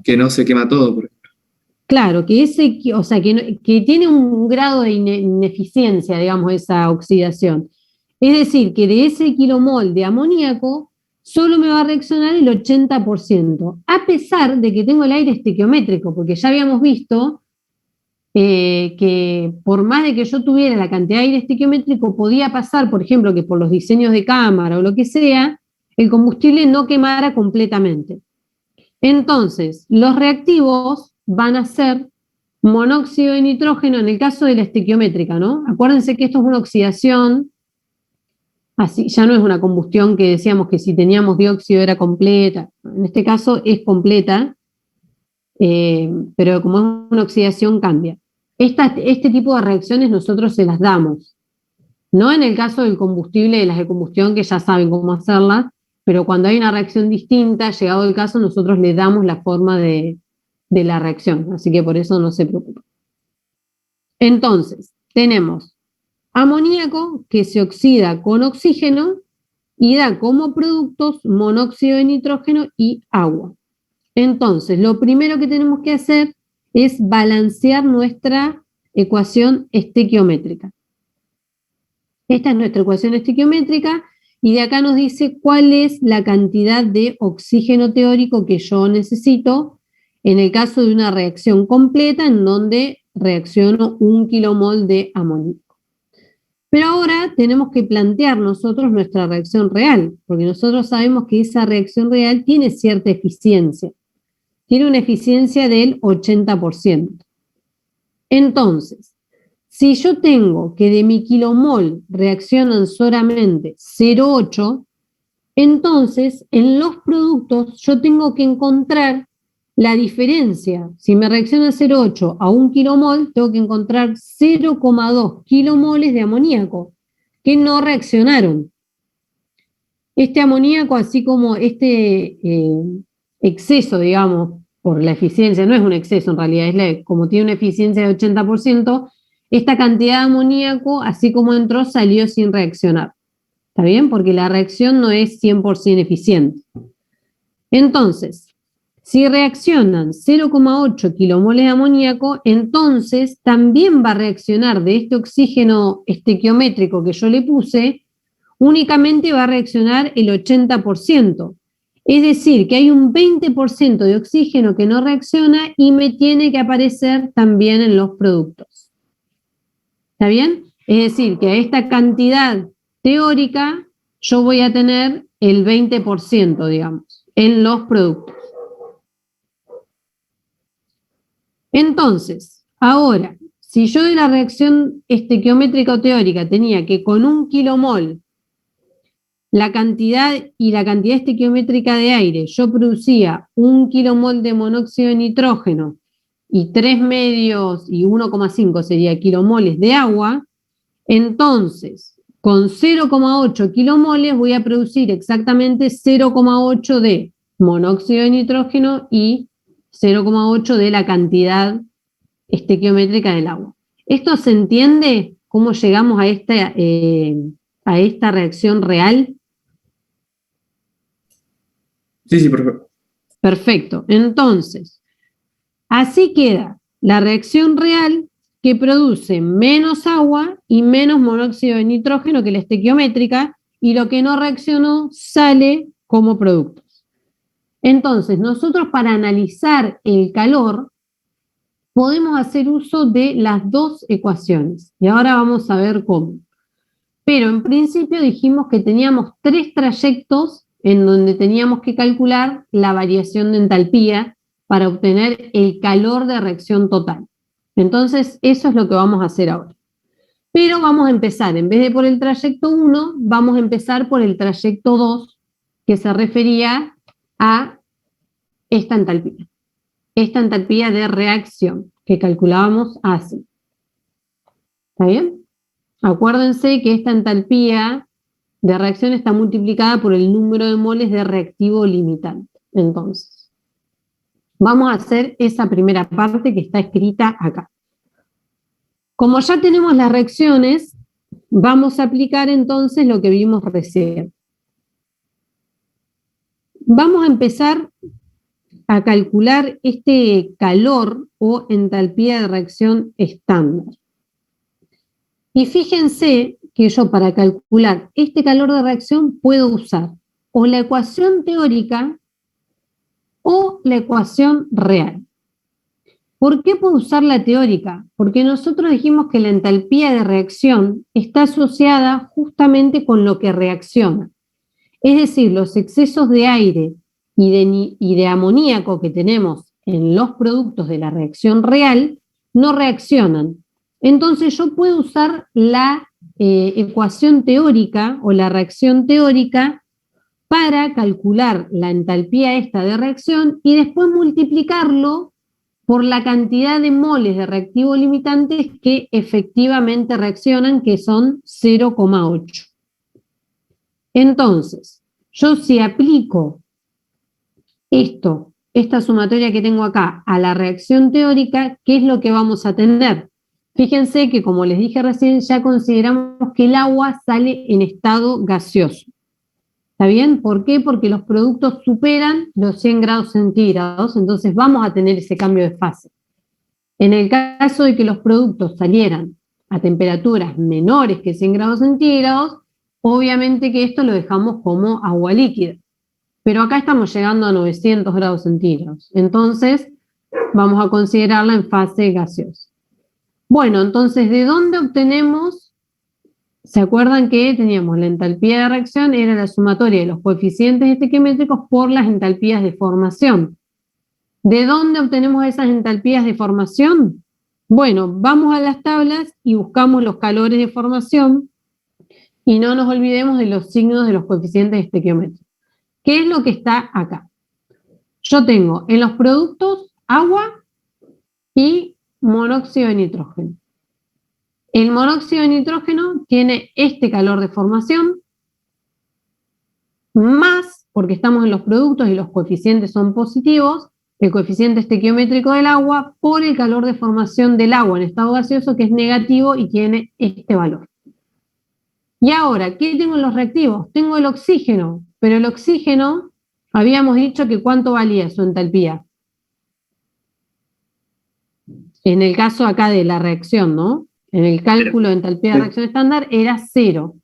Que no se quema todo, por ejemplo. Claro, o sea, que tiene un grado de ineficiencia, digamos, esa oxidación. Es decir, que de ese kilomol de amoníaco solo me va a reaccionar el 80%, a pesar de que tengo el aire estequiométrico, porque ya habíamos visto que por más de que yo tuviera la cantidad de aire estequiométrico, podía pasar, por ejemplo, que por los diseños de cámara o lo que sea, el combustible no quemara completamente. Entonces, los reactivos van a ser monóxido de nitrógeno en el caso de la estequiométrica, ¿no? Acuérdense que esto es una oxidación, así ya no es una combustión que decíamos que si teníamos dióxido era completa. En este caso es completa, pero como es una oxidación cambia. Este tipo de reacciones nosotros se las damos. No en el caso del combustible, de las de combustión, que ya saben cómo hacerlas, pero cuando hay una reacción distinta, llegado el caso, nosotros le damos la forma de la reacción. Así que por eso no se preocupen. Entonces, tenemos amoníaco que se oxida con oxígeno y da como productos monóxido de nitrógeno y agua. Entonces, lo primero que tenemos que hacer es balancear nuestra ecuación estequiométrica. Esta es nuestra ecuación estequiométrica y de acá nos dice cuál es la cantidad de oxígeno teórico que yo necesito en el caso de una reacción completa en donde reacciono 1 kilomol de amoníaco. Pero ahora tenemos que plantear nosotros nuestra reacción real, porque nosotros sabemos que esa reacción real tiene cierta eficiencia. Tiene una eficiencia del 80%. Entonces, si yo tengo que de mi kilomol reaccionan solamente 0,8, entonces en los productos yo tengo que encontrar la diferencia. Si me reacciona 0,8 a 1 kilomol, tengo que encontrar 0,2 kilomoles de amoníaco que no reaccionaron. Este amoníaco, así como este exceso, digamos, por la eficiencia, no es un exceso en realidad, como tiene una eficiencia de 80%, esta cantidad de amoníaco, así como entró, salió sin reaccionar. ¿Está bien? Porque la reacción no es 100% eficiente. Entonces, si reaccionan 0,8 kilomoles de amoníaco, entonces también va a reaccionar de este oxígeno estequiométrico que yo le puse, únicamente va a reaccionar el 80%. Es decir, que hay un 20% de oxígeno que no reacciona y me tiene que aparecer también en los productos. ¿Está bien? Es decir, que a esta cantidad teórica yo voy a tener el 20%, digamos, en los productos. Entonces, ahora, si yo de la reacción estequiométrica o teórica tenía que con 1 kilomol la cantidad estequiométrica de aire, yo producía 1 kilomol de monóxido de nitrógeno y 3 medios y 1,5 sería kilomoles de agua, entonces con 0,8 kilomoles voy a producir exactamente 0,8 de monóxido de nitrógeno y 0,8 de la cantidad estequiométrica del agua. ¿Esto se entiende? ¿Cómo llegamos a esta reacción real? Sí, sí, perfecto. Perfecto. Entonces, así queda la reacción real que produce menos agua y menos monóxido de nitrógeno que la estequiométrica, y lo que no reaccionó sale como productos. Entonces, nosotros para analizar el calor podemos hacer uso de las dos ecuaciones, y ahora vamos a ver cómo. Pero en principio dijimos que teníamos 3 trayectos en donde teníamos que calcular la variación de entalpía para obtener el calor de reacción total. Entonces, eso es lo que vamos a hacer ahora. Pero vamos a empezar, en vez de por el trayecto 1, vamos a empezar por el trayecto 2, que se refería a esta entalpía de reacción, que calculábamos así. ¿Está bien? Acuérdense que esta entalpía de reacción está multiplicada por el número de moles de reactivo limitante. Entonces, vamos a hacer esa primera parte que está escrita acá. Como ya tenemos las reacciones, vamos a aplicar entonces lo que vimos recién. Vamos a empezar a calcular este calor o entalpía de reacción estándar. Y fíjense que yo para calcular este calor de reacción puedo usar o la ecuación teórica o la ecuación real. ¿Por qué puedo usar la teórica? Porque nosotros dijimos que la entalpía de reacción está asociada justamente con lo que reacciona. Es decir, los excesos de aire y de amoníaco que tenemos en los productos de la reacción real no reaccionan. Entonces yo puedo usar la ecuación teórica o la reacción teórica para calcular la entalpía esta de reacción y después multiplicarlo por la cantidad de moles de reactivo limitantes que efectivamente reaccionan, que son 0,8. Entonces, yo si aplico esta sumatoria que tengo acá a la reacción teórica, ¿qué es lo que vamos a tener? Fíjense que, como les dije recién, ya consideramos que el agua sale en estado gaseoso. ¿Está bien? ¿Por qué? Porque los productos superan los 100 grados centígrados, entonces vamos a tener ese cambio de fase. En el caso de que los productos salieran a temperaturas menores que 100 grados centígrados, obviamente que esto lo dejamos como agua líquida. Pero acá estamos llegando a 900 grados centígrados, entonces vamos a considerarla en fase gaseosa. Bueno, entonces, ¿de dónde obtenemos? ¿Se acuerdan que teníamos la entalpía de reacción? Era la sumatoria de los coeficientes estequiométricos por las entalpías de formación. ¿De dónde obtenemos esas entalpías de formación? Bueno, vamos a las tablas y buscamos los calores de formación y no nos olvidemos de los signos de los coeficientes estequiométricos. ¿Qué es lo que está acá? Yo tengo en los productos agua y monóxido de nitrógeno. El monóxido de nitrógeno tiene este calor de formación, más, porque estamos en los productos y los coeficientes son positivos, el coeficiente estequiométrico del agua por el calor de formación del agua en estado gaseoso, que es negativo y tiene este valor. Y ahora, ¿qué tengo en los reactivos? Tengo el oxígeno, pero el oxígeno, habíamos dicho que ¿cuánto valía su entalpía? En el caso acá de la reacción, ¿no? En el cálculo de entalpía de reacción estándar era 0.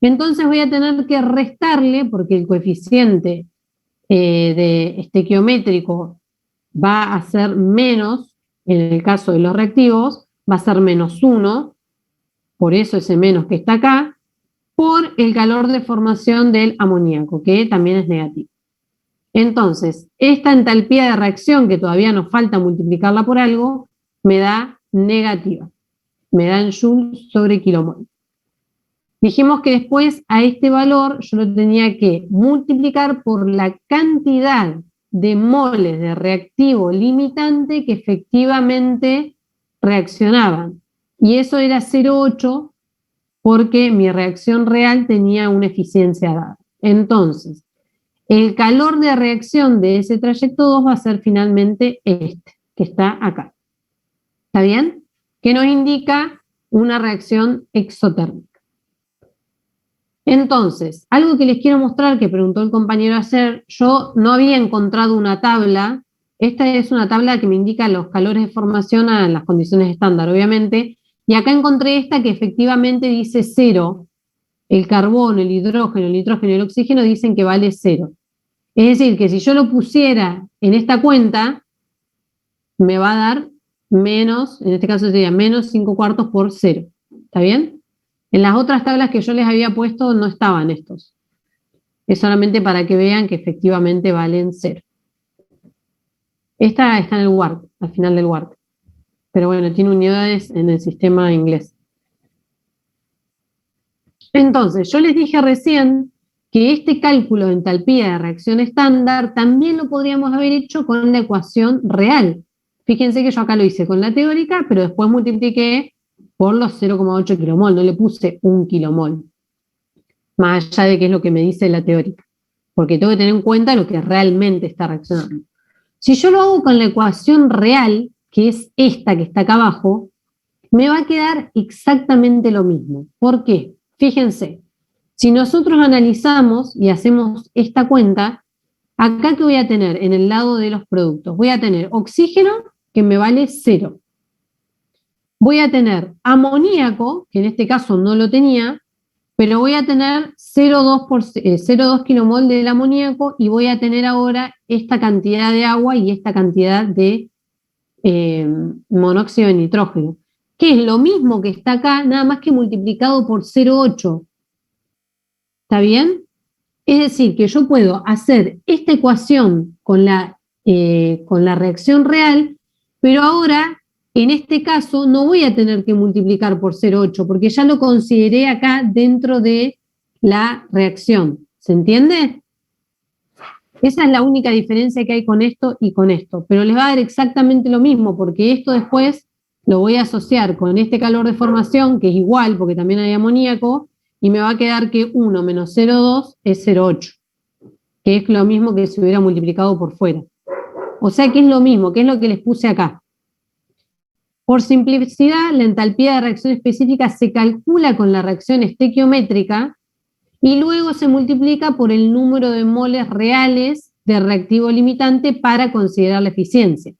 Entonces voy a tener que restarle, porque el coeficiente de estequiométrico va a ser menos, en el caso de los reactivos, va a ser -1, por eso ese menos que está acá, por el calor de formación del amoníaco, que también es negativo. Entonces, esta entalpía de reacción, que todavía nos falta multiplicarla por algo, me da negativa. Me da en joules sobre kilomol. Dijimos que después a este valor yo lo tenía que multiplicar por la cantidad de moles de reactivo limitante que efectivamente reaccionaban. Y eso era 0,8 porque mi reacción real tenía una eficiencia dada. Entonces, el calor de reacción de ese trayecto 2 va a ser finalmente este, que está acá. ¿Está bien? Que nos indica una reacción exotérmica. Entonces, algo que les quiero mostrar, que preguntó el compañero ayer, yo no había encontrado una tabla. Esta es una tabla que me indica los calores de formación a las condiciones estándar, obviamente, y acá encontré esta que efectivamente dice 0. El carbono, el hidrógeno, el nitrógeno y el oxígeno dicen que vale 0. Es decir, que si yo lo pusiera en esta cuenta, me va a dar menos, en este caso sería menos 5/4 por 0. ¿Está bien? En las otras tablas que yo les había puesto no estaban estos. Es solamente para que vean que efectivamente valen 0. Esta está en el WART, al final del WART. Pero bueno, tiene unidades en el sistema inglés. Entonces, yo les dije recién que este cálculo de entalpía de reacción estándar también lo podríamos haber hecho con la ecuación real. Fíjense que yo acá lo hice con la teórica, pero después multipliqué por los 0,8 kilomol, no le puse 1 kilomol. más allá de qué es lo que me dice la teórica, porque tengo que tener en cuenta lo que realmente está reaccionando. Si yo lo hago con la ecuación real, que es esta que está acá abajo, me va a quedar exactamente lo mismo. ¿Por qué? Fíjense, si nosotros analizamos y hacemos esta cuenta, acá que voy a tener en el lado de los productos, voy a tener oxígeno, que me vale 0. Voy a tener amoníaco, que en este caso no lo tenía, pero voy a tener 0,2 kilomol del amoníaco y voy a tener ahora esta cantidad de agua y esta cantidad de monóxido de nitrógeno, que es lo mismo que está acá, nada más que multiplicado por 0,8. ¿Está bien? Es decir, que yo puedo hacer esta ecuación con la reacción real, pero ahora, en este caso, no voy a tener que multiplicar por 0,8, porque ya lo consideré acá dentro de la reacción. ¿Se entiende? Esa es la única diferencia que hay con esto y con esto, pero les va a dar exactamente lo mismo, porque esto después lo voy a asociar con este calor de formación, que es igual, porque también hay amoníaco, y me va a quedar que 1 menos 0,2 es 0,8, que es lo mismo que si hubiera multiplicado por fuera. O sea que es lo mismo, que es lo que les puse acá. Por simplicidad, la entalpía de reacción específica se calcula con la reacción estequiométrica y luego se multiplica por el número de moles reales de reactivo limitante para considerar la eficiencia.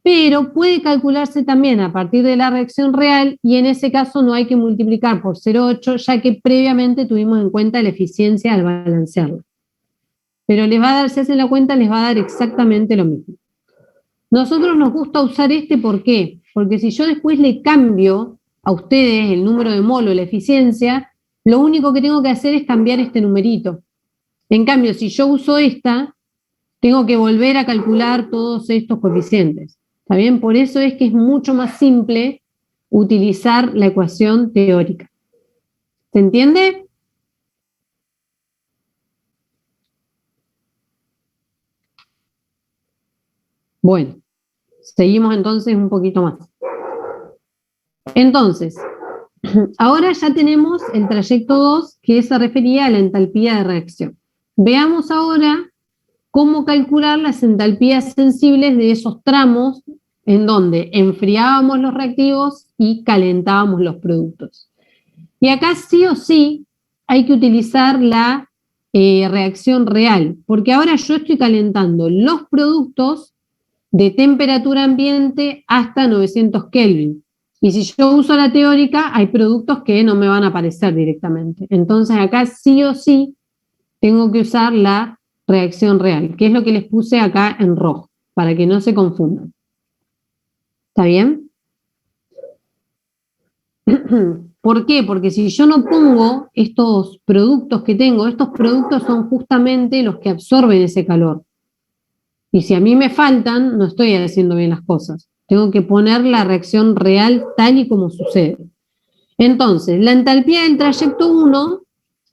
Pero puede calcularse también a partir de la reacción real y en ese caso no hay que multiplicar por 0,8 ya que previamente tuvimos en cuenta la eficiencia al balancearlo. Pero les va a dar, si hacen la cuenta, les va a dar exactamente lo mismo. Nosotros nos gusta usar este, ¿por qué? Porque si yo después le cambio a ustedes el número de mol o la eficiencia, lo único que tengo que hacer es cambiar este numerito. En cambio, si yo uso esta, tengo que volver a calcular todos estos coeficientes. ¿Está bien? Por eso es que es mucho más simple utilizar la ecuación teórica. ¿Se entiende? Bueno, seguimos entonces un poquito más. Entonces, ahora ya tenemos el trayecto 2 que se refería a la entalpía de reacción. Veamos ahora cómo calcular las entalpías sensibles de esos tramos en donde enfriábamos los reactivos y calentábamos los productos. Y acá sí o sí hay que utilizar la reacción real, porque ahora yo estoy calentando los productos de temperatura ambiente hasta 900 Kelvin. Y si yo uso la teórica, hay productos que no me van a aparecer directamente. Entonces acá sí o sí tengo que usar la reacción real, que es lo que les puse acá en rojo, para que no se confundan. ¿Está bien? ¿Por qué? Porque si yo no pongo estos productos que tengo, estos productos son justamente los que absorben ese calor. Y si a mí me faltan, no estoy haciendo bien las cosas. Tengo que poner la reacción real tal y como sucede. Entonces, la entalpía del trayecto 1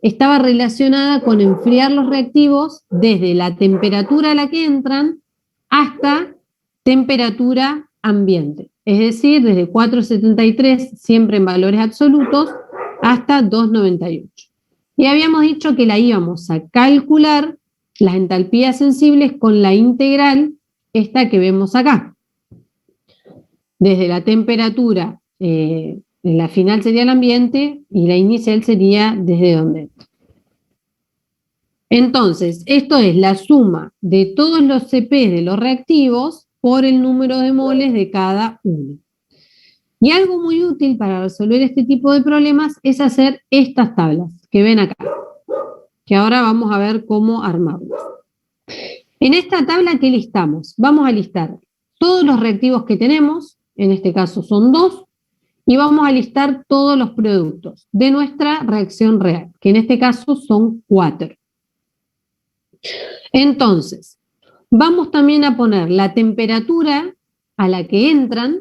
estaba relacionada con enfriar los reactivos desde la temperatura a la que entran hasta temperatura ambiente. Es decir, desde 4,73, siempre en valores absolutos, hasta 2,98. Y habíamos dicho que la íbamos a calcular las entalpías sensibles con la integral, esta que vemos acá. Desde la temperatura, la final sería el ambiente y la inicial sería desde donde. Entonces, esto es la suma de todos los CP de los reactivos por el número de moles de cada uno. Y algo muy útil para resolver este tipo de problemas es hacer estas tablas que ven acá, que ahora vamos a ver cómo armarlas. En esta tabla, ¿qué listamos? Vamos a listar todos los reactivos que tenemos, en este caso son 2, y vamos a listar todos los productos de nuestra reacción real, que en este caso son 4. Entonces, vamos también a poner la temperatura a la que entran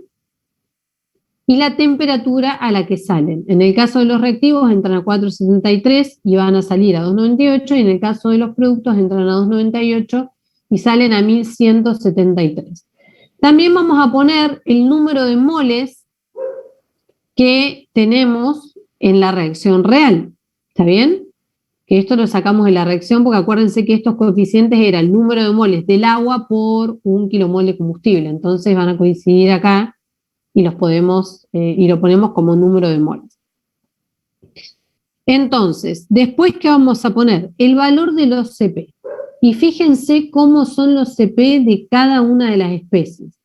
y la temperatura a la que salen. En el caso de los reactivos entran a 4,73 y van a salir a 2,98, y en el caso de los productos entran a 2,98 y salen a 1.173. También vamos a poner el número de moles que tenemos en la reacción real. ¿Está bien? que esto lo sacamos de la reacción, porque acuérdense que estos coeficientes eran el número de moles del agua por 1 kilomol de combustible, entonces van a coincidir acá y los podemos, y lo ponemos como número de moles. Entonces, después, ¿qué vamos a poner? El valor de los CP. Y fíjense cómo son los CP de cada una de las especies.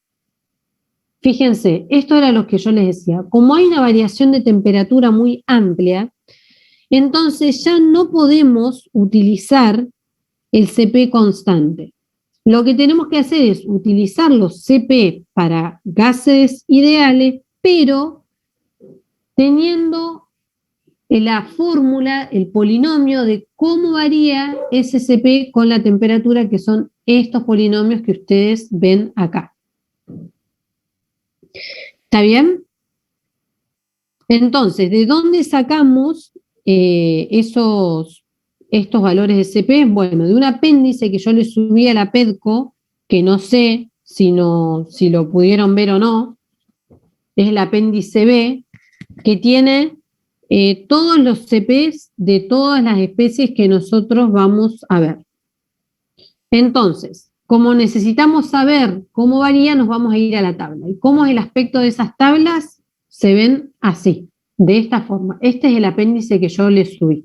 Fíjense, esto era lo que yo les decía. Como hay una variación de temperatura muy amplia, entonces ya no podemos utilizar el CP constante. Lo que tenemos que hacer es utilizar los CP para gases ideales, pero teniendo la fórmula, el polinomio de cómo varía ese CP con la temperatura, que son estos polinomios que ustedes ven acá. ¿Está bien? Entonces, ¿de dónde sacamos estos valores de CP? Bueno, de un apéndice que yo le subí a la PEDCO, que no sé si lo pudieron ver o no, es el apéndice B, que tiene todos los CPs de todas las especies que nosotros vamos a ver. Entonces, como necesitamos saber cómo varía, nos vamos a ir a la tabla. ¿Y cómo es el aspecto de esas tablas? Se ven así, de esta forma. Este es el apéndice que yo les subí.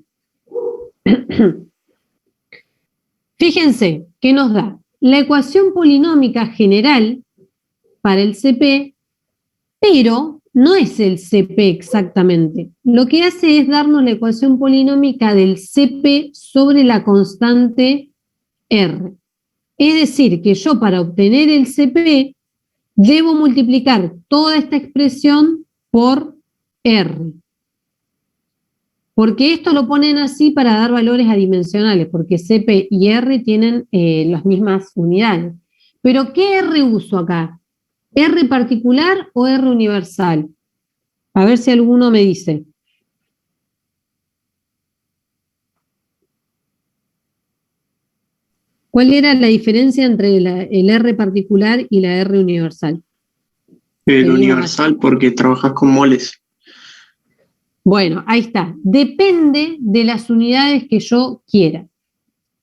Fíjense que nos da la ecuación polinómica general para el CP, pero no es el CP exactamente. Lo que hace es darnos la ecuación polinómica del CP sobre la constante R. Es decir, que yo para obtener el CP debo multiplicar toda esta expresión por R. Porque esto lo ponen así para dar valores adimensionales, porque CP y R tienen las mismas unidades. Pero ¿qué R uso acá? ¿R particular o R universal? A ver si alguno me dice. ¿Cuál era la diferencia entre el R particular y la R universal? El universal, porque trabajas con moles. Bueno, ahí está. Depende de las unidades que yo quiera.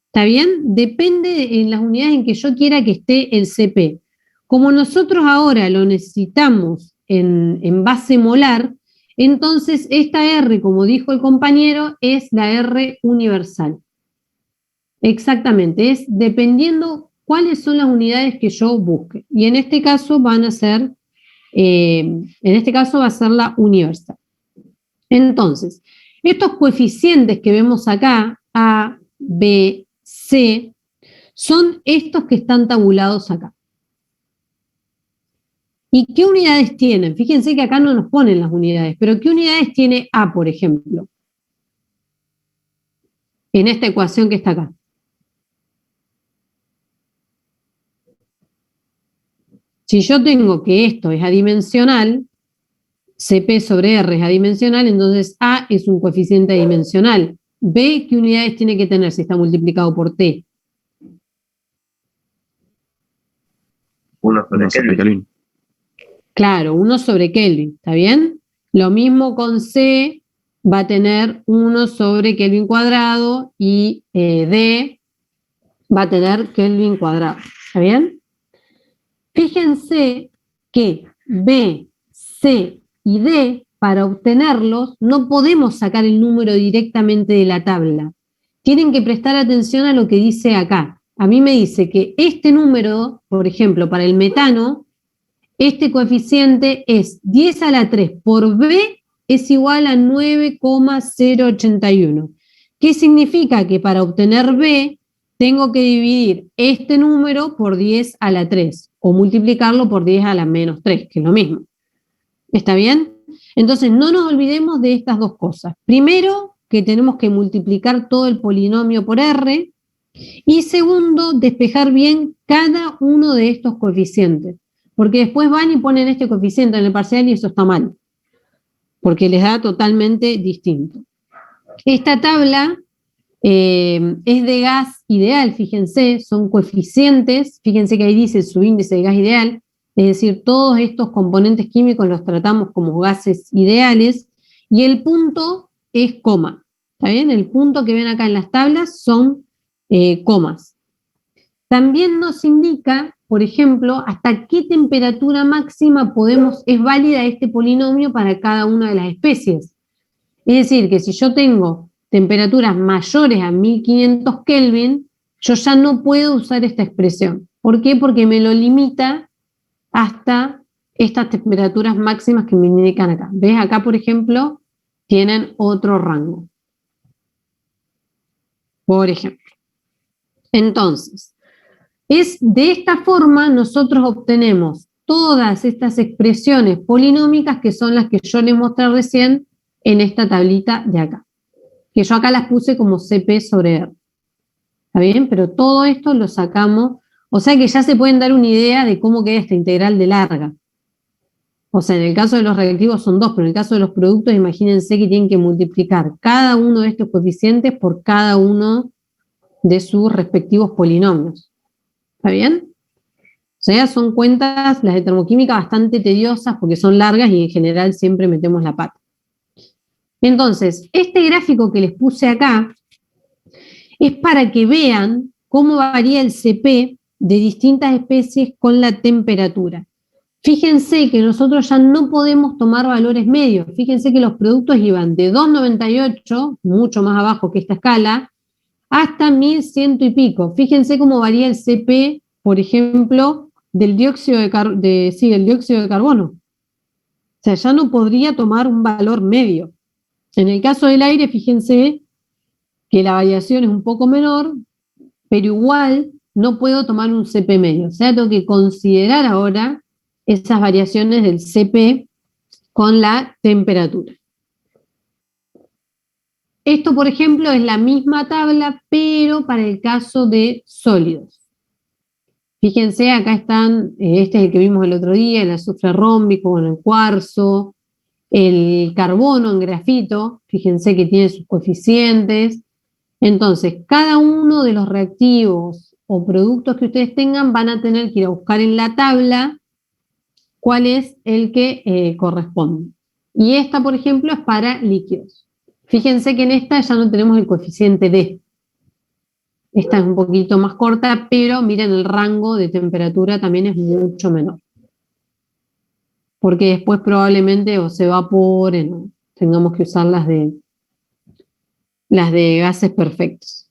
¿Está bien? Depende en las unidades en que yo quiera que esté el CP. Como nosotros ahora lo necesitamos en base molar, entonces esta R, como dijo el compañero, es la R universal. Exactamente, es dependiendo cuáles son las unidades que yo busque. Y en este caso van a ser, va a ser la universal. Entonces, estos coeficientes que vemos acá, A, B, C, son estos que están tabulados acá. ¿Y qué unidades tienen? Fíjense que acá no nos ponen las unidades, pero ¿qué unidades tiene A, por ejemplo? En esta ecuación que está acá. Si yo tengo que esto es adimensional, CP sobre R es adimensional, entonces A es un coeficiente adimensional. B, ¿qué unidades tiene que tener si está multiplicado por T? 1 sobre Kelvin. Claro, 1 sobre Kelvin, ¿está bien? Lo mismo con C, va a tener 1 sobre Kelvin cuadrado y D va a tener Kelvin cuadrado, ¿está bien? Fíjense que B, C y D, para obtenerlos, no podemos sacar el número directamente de la tabla. Tienen que prestar atención a lo que dice acá. A mí me dice que este número, por ejemplo, para el metano, este coeficiente es 10 a la 3 por B es igual a 9,081. ¿Qué significa? Que para obtener B tengo que dividir este número por 10 a la 3 o multiplicarlo por 10 a la menos 3, que es lo mismo. ¿Está bien? Entonces, no nos olvidemos de estas dos cosas. Primero, que tenemos que multiplicar todo el polinomio por R. Y segundo, despejar bien cada uno de estos coeficientes. Porque después van y ponen este coeficiente en el parcial y eso está mal. Porque les da totalmente distinto. Esta tabla es de gas ideal, fíjense, son coeficientes. Fíjense que ahí dice su índice de gas ideal. Es decir, todos estos componentes químicos los tratamos como gases ideales y el punto es coma. ¿Está bien? El punto que ven acá en las tablas son comas. También nos indica, por ejemplo, hasta qué temperatura máxima es válida este polinomio para cada una de las especies. Es decir, que si yo tengo temperaturas mayores a 1500 Kelvin, yo ya no puedo usar esta expresión. ¿Por qué? Porque me lo limita hasta estas temperaturas máximas que me indican acá. ¿Ves? Acá, por ejemplo, tienen otro rango. Por ejemplo. Entonces, de esta forma nosotros obtenemos todas estas expresiones polinómicas que son las que yo les mostré recién en esta tablita de acá. Que yo acá las puse como CP sobre R. ¿Está bien? Pero todo esto lo sacamos, o sea que ya se pueden dar una idea de cómo queda esta integral de larga. O sea, en el caso de los reactivos son 2, pero en el caso de los productos, imagínense que tienen que multiplicar cada uno de estos coeficientes por cada uno de sus respectivos polinomios. ¿Está bien? O sea, son cuentas, las de termoquímica, bastante tediosas porque son largas y en general siempre metemos la pata. Entonces, este gráfico que les puse acá es para que vean cómo varía el CP de distintas especies con la temperatura. Fíjense que nosotros ya no podemos tomar valores medios. Fíjense que los productos iban de 298, mucho más abajo que esta escala, hasta 1100 y pico. Fíjense cómo varía el CP, por ejemplo, del dióxido de carbono. O sea, ya no podría tomar un valor medio. En el caso del aire, fíjense que la variación es un poco menor, pero igual no puedo tomar un CP medio. O sea, tengo que considerar ahora esas variaciones del CP con la temperatura. Esto, por ejemplo, es la misma tabla, pero para el caso de sólidos. Fíjense, acá están, este es el que vimos el otro día, el azufre rómbico, bueno, el cuarzo, el carbono en grafito, fíjense que tiene sus coeficientes. Entonces, cada uno de los reactivos o productos que ustedes tengan van a tener que ir a buscar en la tabla cuál es el que corresponde. Y esta, por ejemplo, es para líquidos. Fíjense que en esta ya no tenemos el coeficiente D. Esta es un poquito más corta, pero miren, el rango de temperatura también es mucho menor. Porque después probablemente o se evaporen o tengamos que usar las de gases perfectos.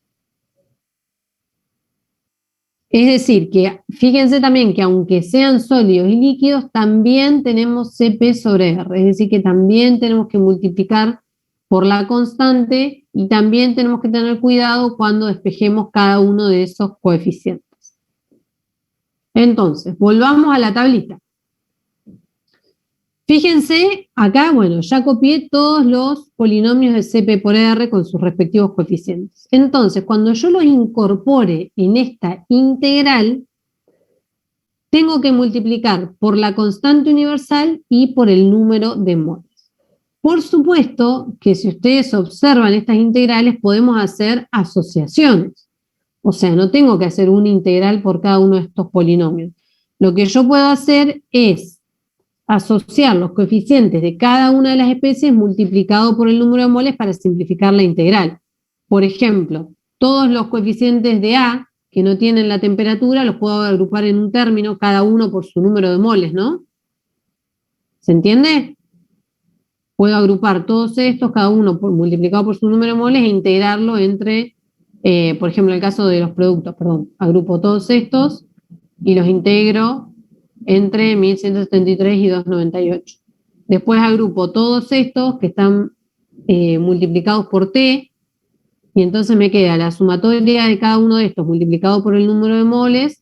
Es decir, que fíjense también que aunque sean sólidos y líquidos, también tenemos CP sobre R. Es decir, que también tenemos que multiplicar por la constante y también tenemos que tener cuidado cuando despejemos cada uno de esos coeficientes. Entonces, volvamos a la tablita. Fíjense, acá, bueno, ya copié todos los polinomios de CP por R con sus respectivos coeficientes. Entonces, cuando yo los incorpore en esta integral, tengo que multiplicar por la constante universal y por el número de moles. Por supuesto que si ustedes observan estas integrales, podemos hacer asociaciones. O sea, no tengo que hacer una integral por cada uno de estos polinomios. Lo que yo puedo hacer es asociar los coeficientes de cada una de las especies multiplicado por el número de moles para simplificar la integral. Por ejemplo, todos los coeficientes de A que no tienen la temperatura los puedo agrupar en un término, cada uno por su número de moles, ¿no? ¿Se entiende? Puedo agrupar todos estos, cada uno multiplicado por su número de moles e integrarlo entre, por ejemplo, en el caso de los productos, agrupo todos estos y los integro entre 1173 y 298. Después agrupo todos estos que están multiplicados por T, y entonces me queda la sumatoria de cada uno de estos multiplicado por el número de moles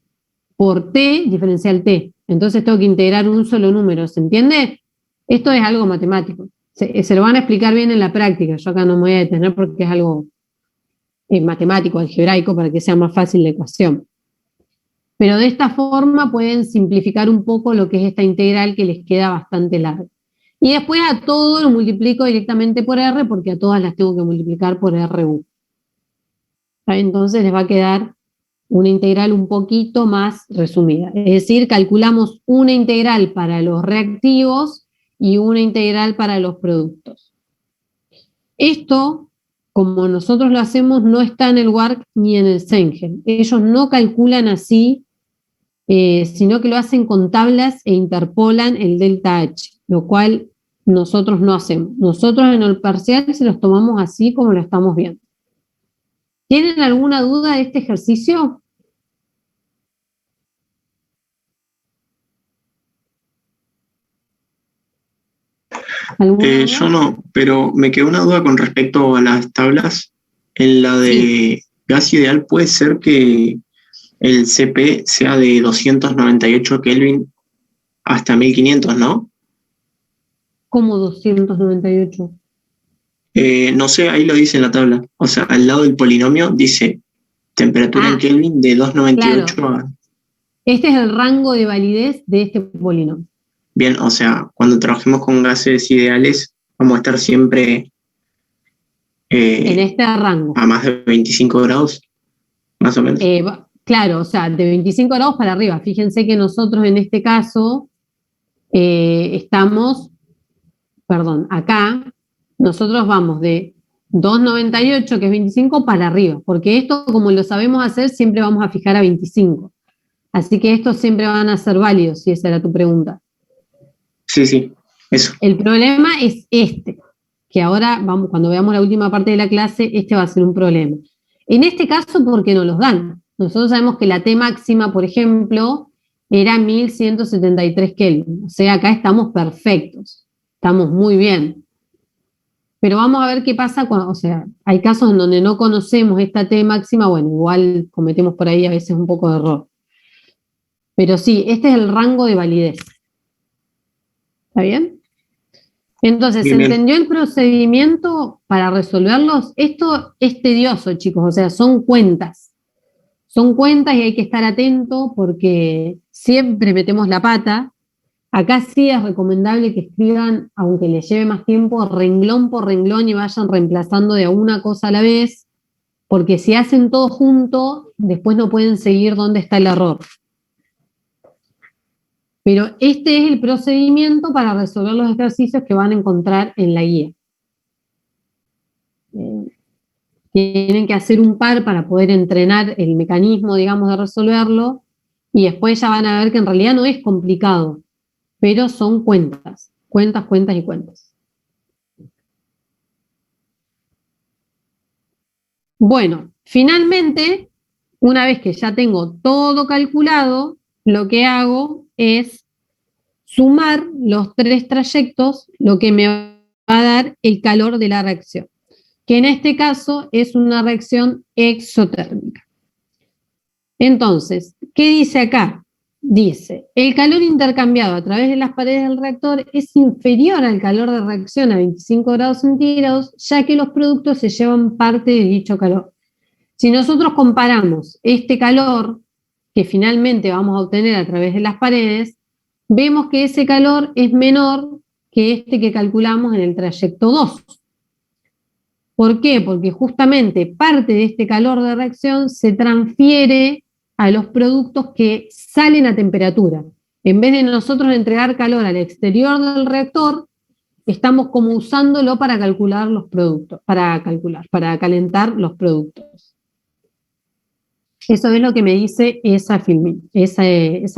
por T diferencial T. Entonces tengo que integrar un solo número, ¿se entiende? Esto es algo matemático. Se lo van a explicar bien en la práctica. Yo acá no me voy a detener porque es algo matemático, algebraico, para que sea más fácil la ecuación. Pero de esta forma pueden simplificar un poco lo que es esta integral que les queda bastante larga. Y después a todo lo multiplico directamente por R porque a todas las tengo que multiplicar por RU. Entonces les va a quedar una integral un poquito más resumida. Es decir, calculamos una integral para los reactivos y una integral para los productos. Esto como nosotros lo hacemos, no está en el WARC ni en el Sengel. Ellos no calculan así, sino que lo hacen con tablas e interpolan el delta H, lo cual nosotros no hacemos. Nosotros en el parcial se los tomamos así como lo estamos viendo. ¿Tienen alguna duda de este ejercicio? Yo no, pero me quedó una duda con respecto a las tablas. En la de gas ideal puede ser que el CP sea de 298 Kelvin hasta 1500, ¿no? ¿Cómo 298? No sé, ahí lo dice en la tabla. O sea, al lado del polinomio dice temperatura en Kelvin de 298 claro. a... Este es el rango de validez de este polinomio. Bien, o sea, cuando trabajemos con gases ideales, vamos a estar siempre en este rango. A más de 25 grados, más o menos. Claro, o sea, de 25 grados para arriba. Fíjense que nosotros en este caso estamos, acá, nosotros vamos de 298, que es 25, para arriba, porque esto, como lo sabemos hacer, siempre vamos a fijar a 25. Así que estos siempre van a ser válidos, si esa era tu pregunta. Sí, eso. El problema es este, que ahora, cuando veamos la última parte de la clase, este va a ser un problema. En este caso, porque no los dan. Nosotros sabemos que la T máxima, por ejemplo, era 1173 Kelvin. O sea, acá estamos perfectos. Estamos muy bien. Pero vamos a ver qué pasa cuando, o sea, hay casos en donde no conocemos esta T máxima, bueno, igual cometemos por ahí a veces un poco de error. Pero sí, este es el rango de validez. ¿Está bien? Entonces, ¿se entendió el procedimiento para resolverlos? Esto es tedioso, chicos, o sea, son cuentas. Son cuentas y hay que estar atento porque siempre metemos la pata. Acá sí es recomendable que escriban, aunque les lleve más tiempo, renglón por renglón y vayan reemplazando de una cosa a la vez, porque si hacen todo junto, después no pueden seguir dónde está el error. Pero este es el procedimiento para resolver los ejercicios que van a encontrar en la guía. Tienen que hacer un par para poder entrenar el mecanismo, digamos, de resolverlo, y después ya van a ver que en realidad no es complicado, pero son cuentas, cuentas y cuentas. Bueno, finalmente, una vez que ya tengo todo calculado, lo que hago es sumar los tres trayectos, lo que me va a dar el calor de la reacción, que en este caso es una reacción exotérmica. Entonces, ¿qué dice acá? Dice, el calor intercambiado a través de las paredes del reactor es inferior al calor de reacción a 25 grados centígrados, ya que los productos se llevan parte de dicho calor. Si nosotros comparamos este calor que finalmente vamos a obtener a través de las paredes, vemos que ese calor es menor que este que calculamos en el trayecto 2. ¿Por qué? Porque justamente parte de este calor de reacción se transfiere a los productos que salen a temperatura. En vez de nosotros entregar calor al exterior del reactor, estamos como usándolo para calcular los productos, para calentar los productos. Eso es lo que me dice esa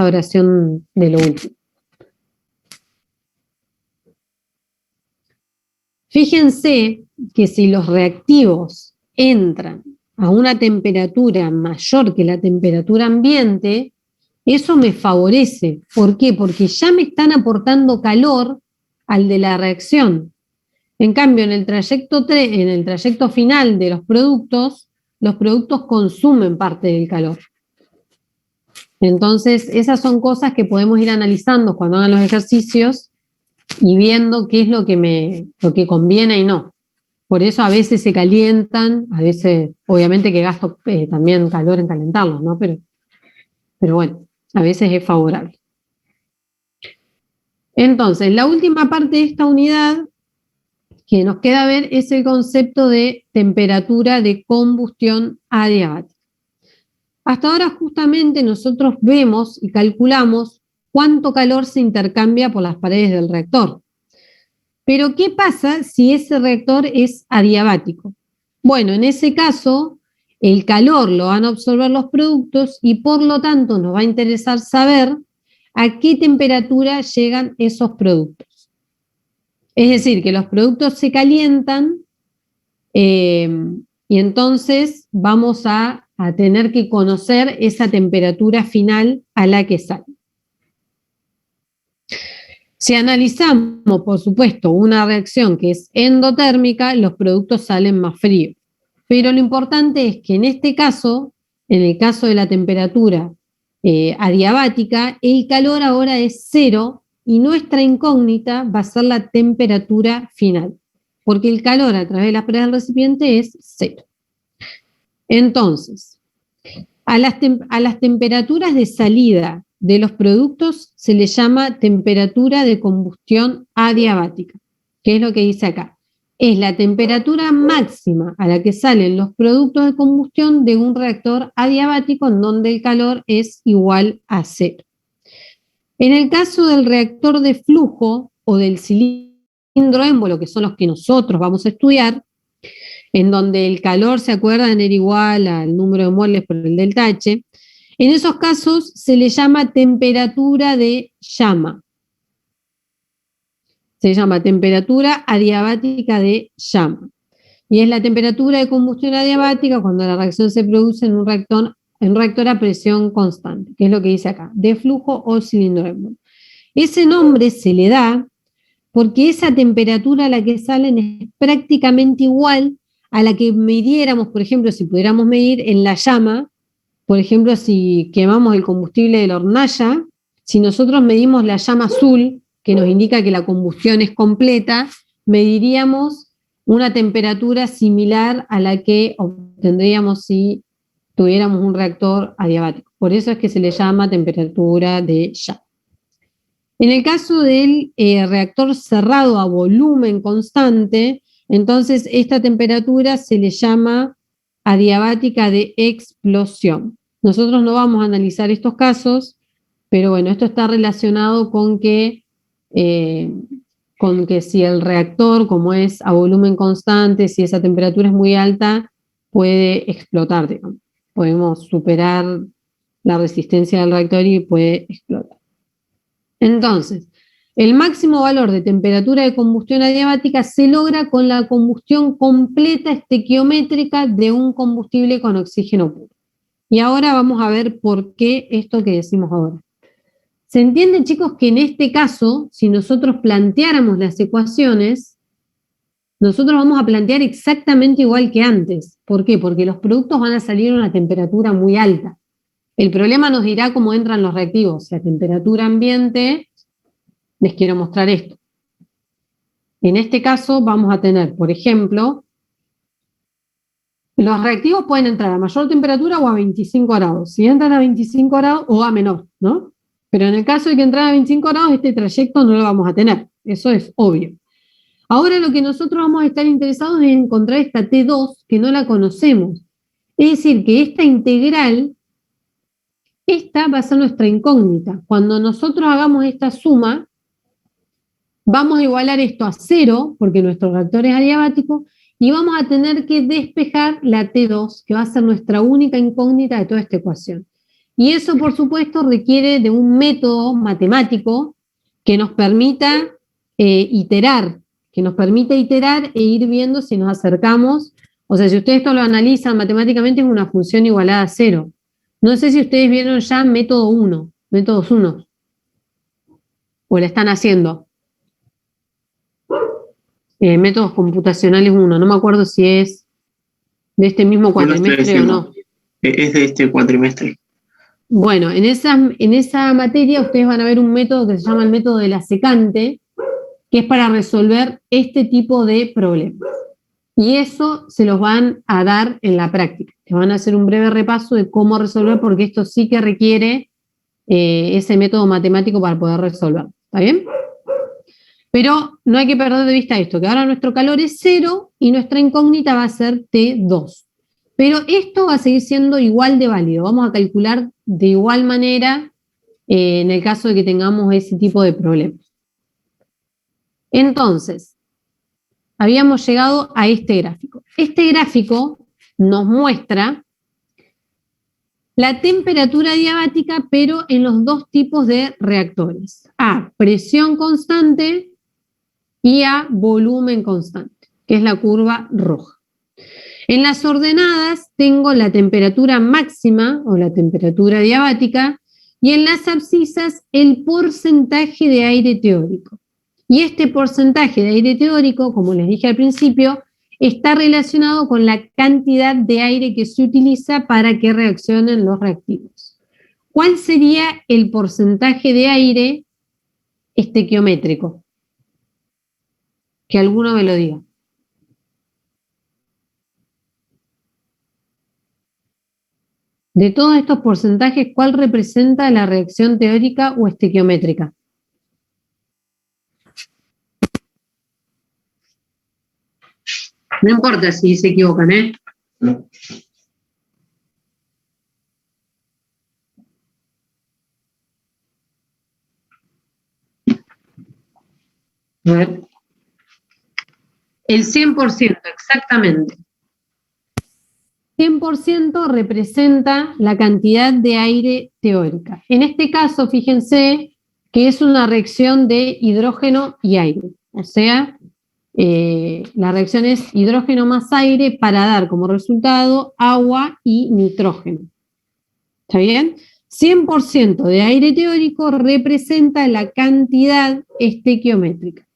oración de lo último. Fíjense que si los reactivos entran a una temperatura mayor que la temperatura ambiente, eso me favorece. ¿Por qué? Porque ya me están aportando calor al de la reacción. En cambio, en el trayecto final de los productos consumen parte del calor. Entonces, esas son cosas que podemos ir analizando cuando hagan los ejercicios y viendo qué es lo que conviene y no. Por eso a veces se calientan, a veces, obviamente que gasto también calor en calentarlos, ¿no? Pero bueno, a veces es favorable. Entonces, la última parte de esta unidad que nos queda ver es el concepto de temperatura de combustión adiabática. Hasta ahora justamente nosotros vemos y calculamos cuánto calor se intercambia por las paredes del reactor. Pero ¿qué pasa si ese reactor es adiabático? Bueno, en ese caso, el calor lo van a absorber los productos y por lo tanto nos va a interesar saber a qué temperatura llegan esos productos. Es decir, que los productos se calientan y entonces vamos a tener que conocer esa temperatura final a la que sale. Si analizamos, por supuesto, una reacción que es endotérmica, los productos salen más fríos. Pero lo importante es que en este caso, en el caso de la temperatura adiabática, el calor ahora es 0 y nuestra incógnita va a ser la temperatura final, porque el calor a través de las paredes del recipiente es 0. Entonces, a las temperaturas de salida de los productos se les llama temperatura de combustión adiabática, que es lo que dice acá. Es la temperatura máxima a la que salen los productos de combustión de un reactor adiabático en donde el calor es igual a 0. En el caso del reactor de flujo o del cilindro émbolo, que son los que nosotros vamos a estudiar, en donde el calor, ¿se acuerdan?, era igual al número de moles por el delta H, en esos casos se le llama temperatura de llama. Se llama temperatura adiabática de llama. Y es la temperatura de combustión adiabática cuando la reacción se produce en un reactor a presión constante, que es lo que dice acá, de flujo o cilindro émbolo. Ese nombre se le da porque esa temperatura a la que salen es prácticamente igual a la que midiéramos, por ejemplo, si pudiéramos medir en la llama. Por ejemplo, si quemamos el combustible de la hornalla, si nosotros medimos la llama azul, que nos indica que la combustión es completa, mediríamos una temperatura similar a la que obtendríamos si tuviéramos un reactor adiabático. Por eso es que se le llama temperatura de llama. En el caso del reactor cerrado a volumen constante, entonces esta temperatura se le llama adiabática de explosión. Nosotros no vamos a analizar estos casos, pero bueno, esto está relacionado con que si el reactor, como es a volumen constante, si esa temperatura es muy alta, puede explotar, digamos. Podemos superar la resistencia del reactor y puede explotar. Entonces, el máximo valor de temperatura de combustión adiabática se logra con la combustión completa estequiométrica de un combustible con oxígeno puro. Y ahora vamos a ver por qué esto que decimos ahora. Se entiende, chicos, que en este caso, si nosotros planteáramos las ecuaciones, nosotros vamos a plantear exactamente igual que antes. ¿Por qué? Porque los productos van a salir a una temperatura muy alta. El problema nos dirá cómo entran los reactivos. Si a temperatura ambiente, les quiero mostrar esto. En este caso vamos a tener, por ejemplo, los reactivos pueden entrar a mayor temperatura o a 25 grados. Si entran a 25 grados o a menor, ¿no? Pero en el caso de que entren a 25 grados, este trayecto no lo vamos a tener. Eso es obvio. Ahora lo que nosotros vamos a estar interesados es encontrar esta T2 que no la conocemos. Es decir, que esta integral, esta va a ser nuestra incógnita. Cuando nosotros hagamos esta suma, vamos a igualar esto a 0, porque nuestro reactor es adiabático, y vamos a tener que despejar la T2, que va a ser nuestra única incógnita de toda esta ecuación. Y eso, por supuesto, requiere de un método matemático que nos permita iterar e ir viendo si nos acercamos. O sea, si ustedes esto lo analizan matemáticamente, es una función igualada a 0. No sé si ustedes vieron ya métodos 1, o la están haciendo. Métodos computacionales 1, no me acuerdo si es de este mismo cuatrimestre o no. Es de este cuatrimestre. Bueno, en esa materia ustedes van a ver un método que se llama el método de la secante, que es para resolver este tipo de problemas. Y eso se los van a dar en la práctica. Les van a hacer un breve repaso de cómo resolver, porque esto sí que requiere ese método matemático para poder resolverlo. ¿Está bien? Pero no hay que perder de vista esto, que ahora nuestro calor es 0 y nuestra incógnita va a ser T2. Pero esto va a seguir siendo igual de válido. Vamos a calcular de igual manera en el caso de que tengamos ese tipo de problemas. Entonces, habíamos llegado a este gráfico. Este gráfico nos muestra la temperatura adiabática, pero en los dos tipos de reactores. A presión constante y a volumen constante, que es la curva roja. En las ordenadas tengo la temperatura máxima o la temperatura adiabática y en las abscisas el porcentaje de aire teórico. Y este porcentaje de aire teórico, como les dije al principio, está relacionado con la cantidad de aire que se utiliza para que reaccionen los reactivos. ¿Cuál sería el porcentaje de aire estequiométrico? Que alguno me lo diga. De todos estos porcentajes, ¿cuál representa la reacción teórica o estequiométrica? No importa si se equivocan, ¿eh? A ver. El 100%, exactamente. 100% representa la cantidad de aire teórica. En este caso, fíjense que es una reacción de hidrógeno y aire. O sea, la reacción es hidrógeno más aire para dar como resultado agua y nitrógeno. ¿Está bien? 100% de aire teórico representa la cantidad estequiométrica.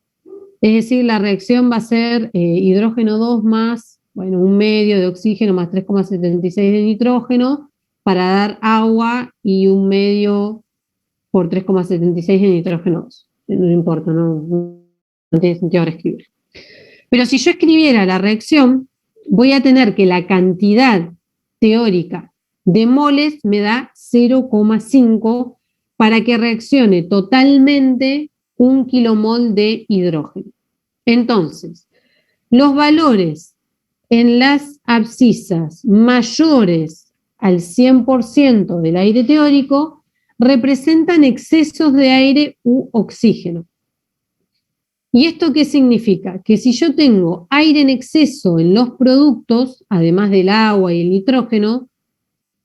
Es decir, la reacción va a ser hidrógeno 2 más, bueno, 1/2 de oxígeno más 3,76 de nitrógeno para dar agua y 1/2 por 3,76 de nitrógeno 2. No importa, no tiene sentido ahora escribir. Pero si yo escribiera la reacción, voy a tener que la cantidad teórica de moles me da 0,5 para que reaccione totalmente 1 kilomol de hidrógeno. Entonces, los valores en las abscisas mayores al 100% del aire teórico representan excesos de aire u oxígeno. ¿Y esto qué significa? Que si yo tengo aire en exceso en los productos, además del agua y el nitrógeno,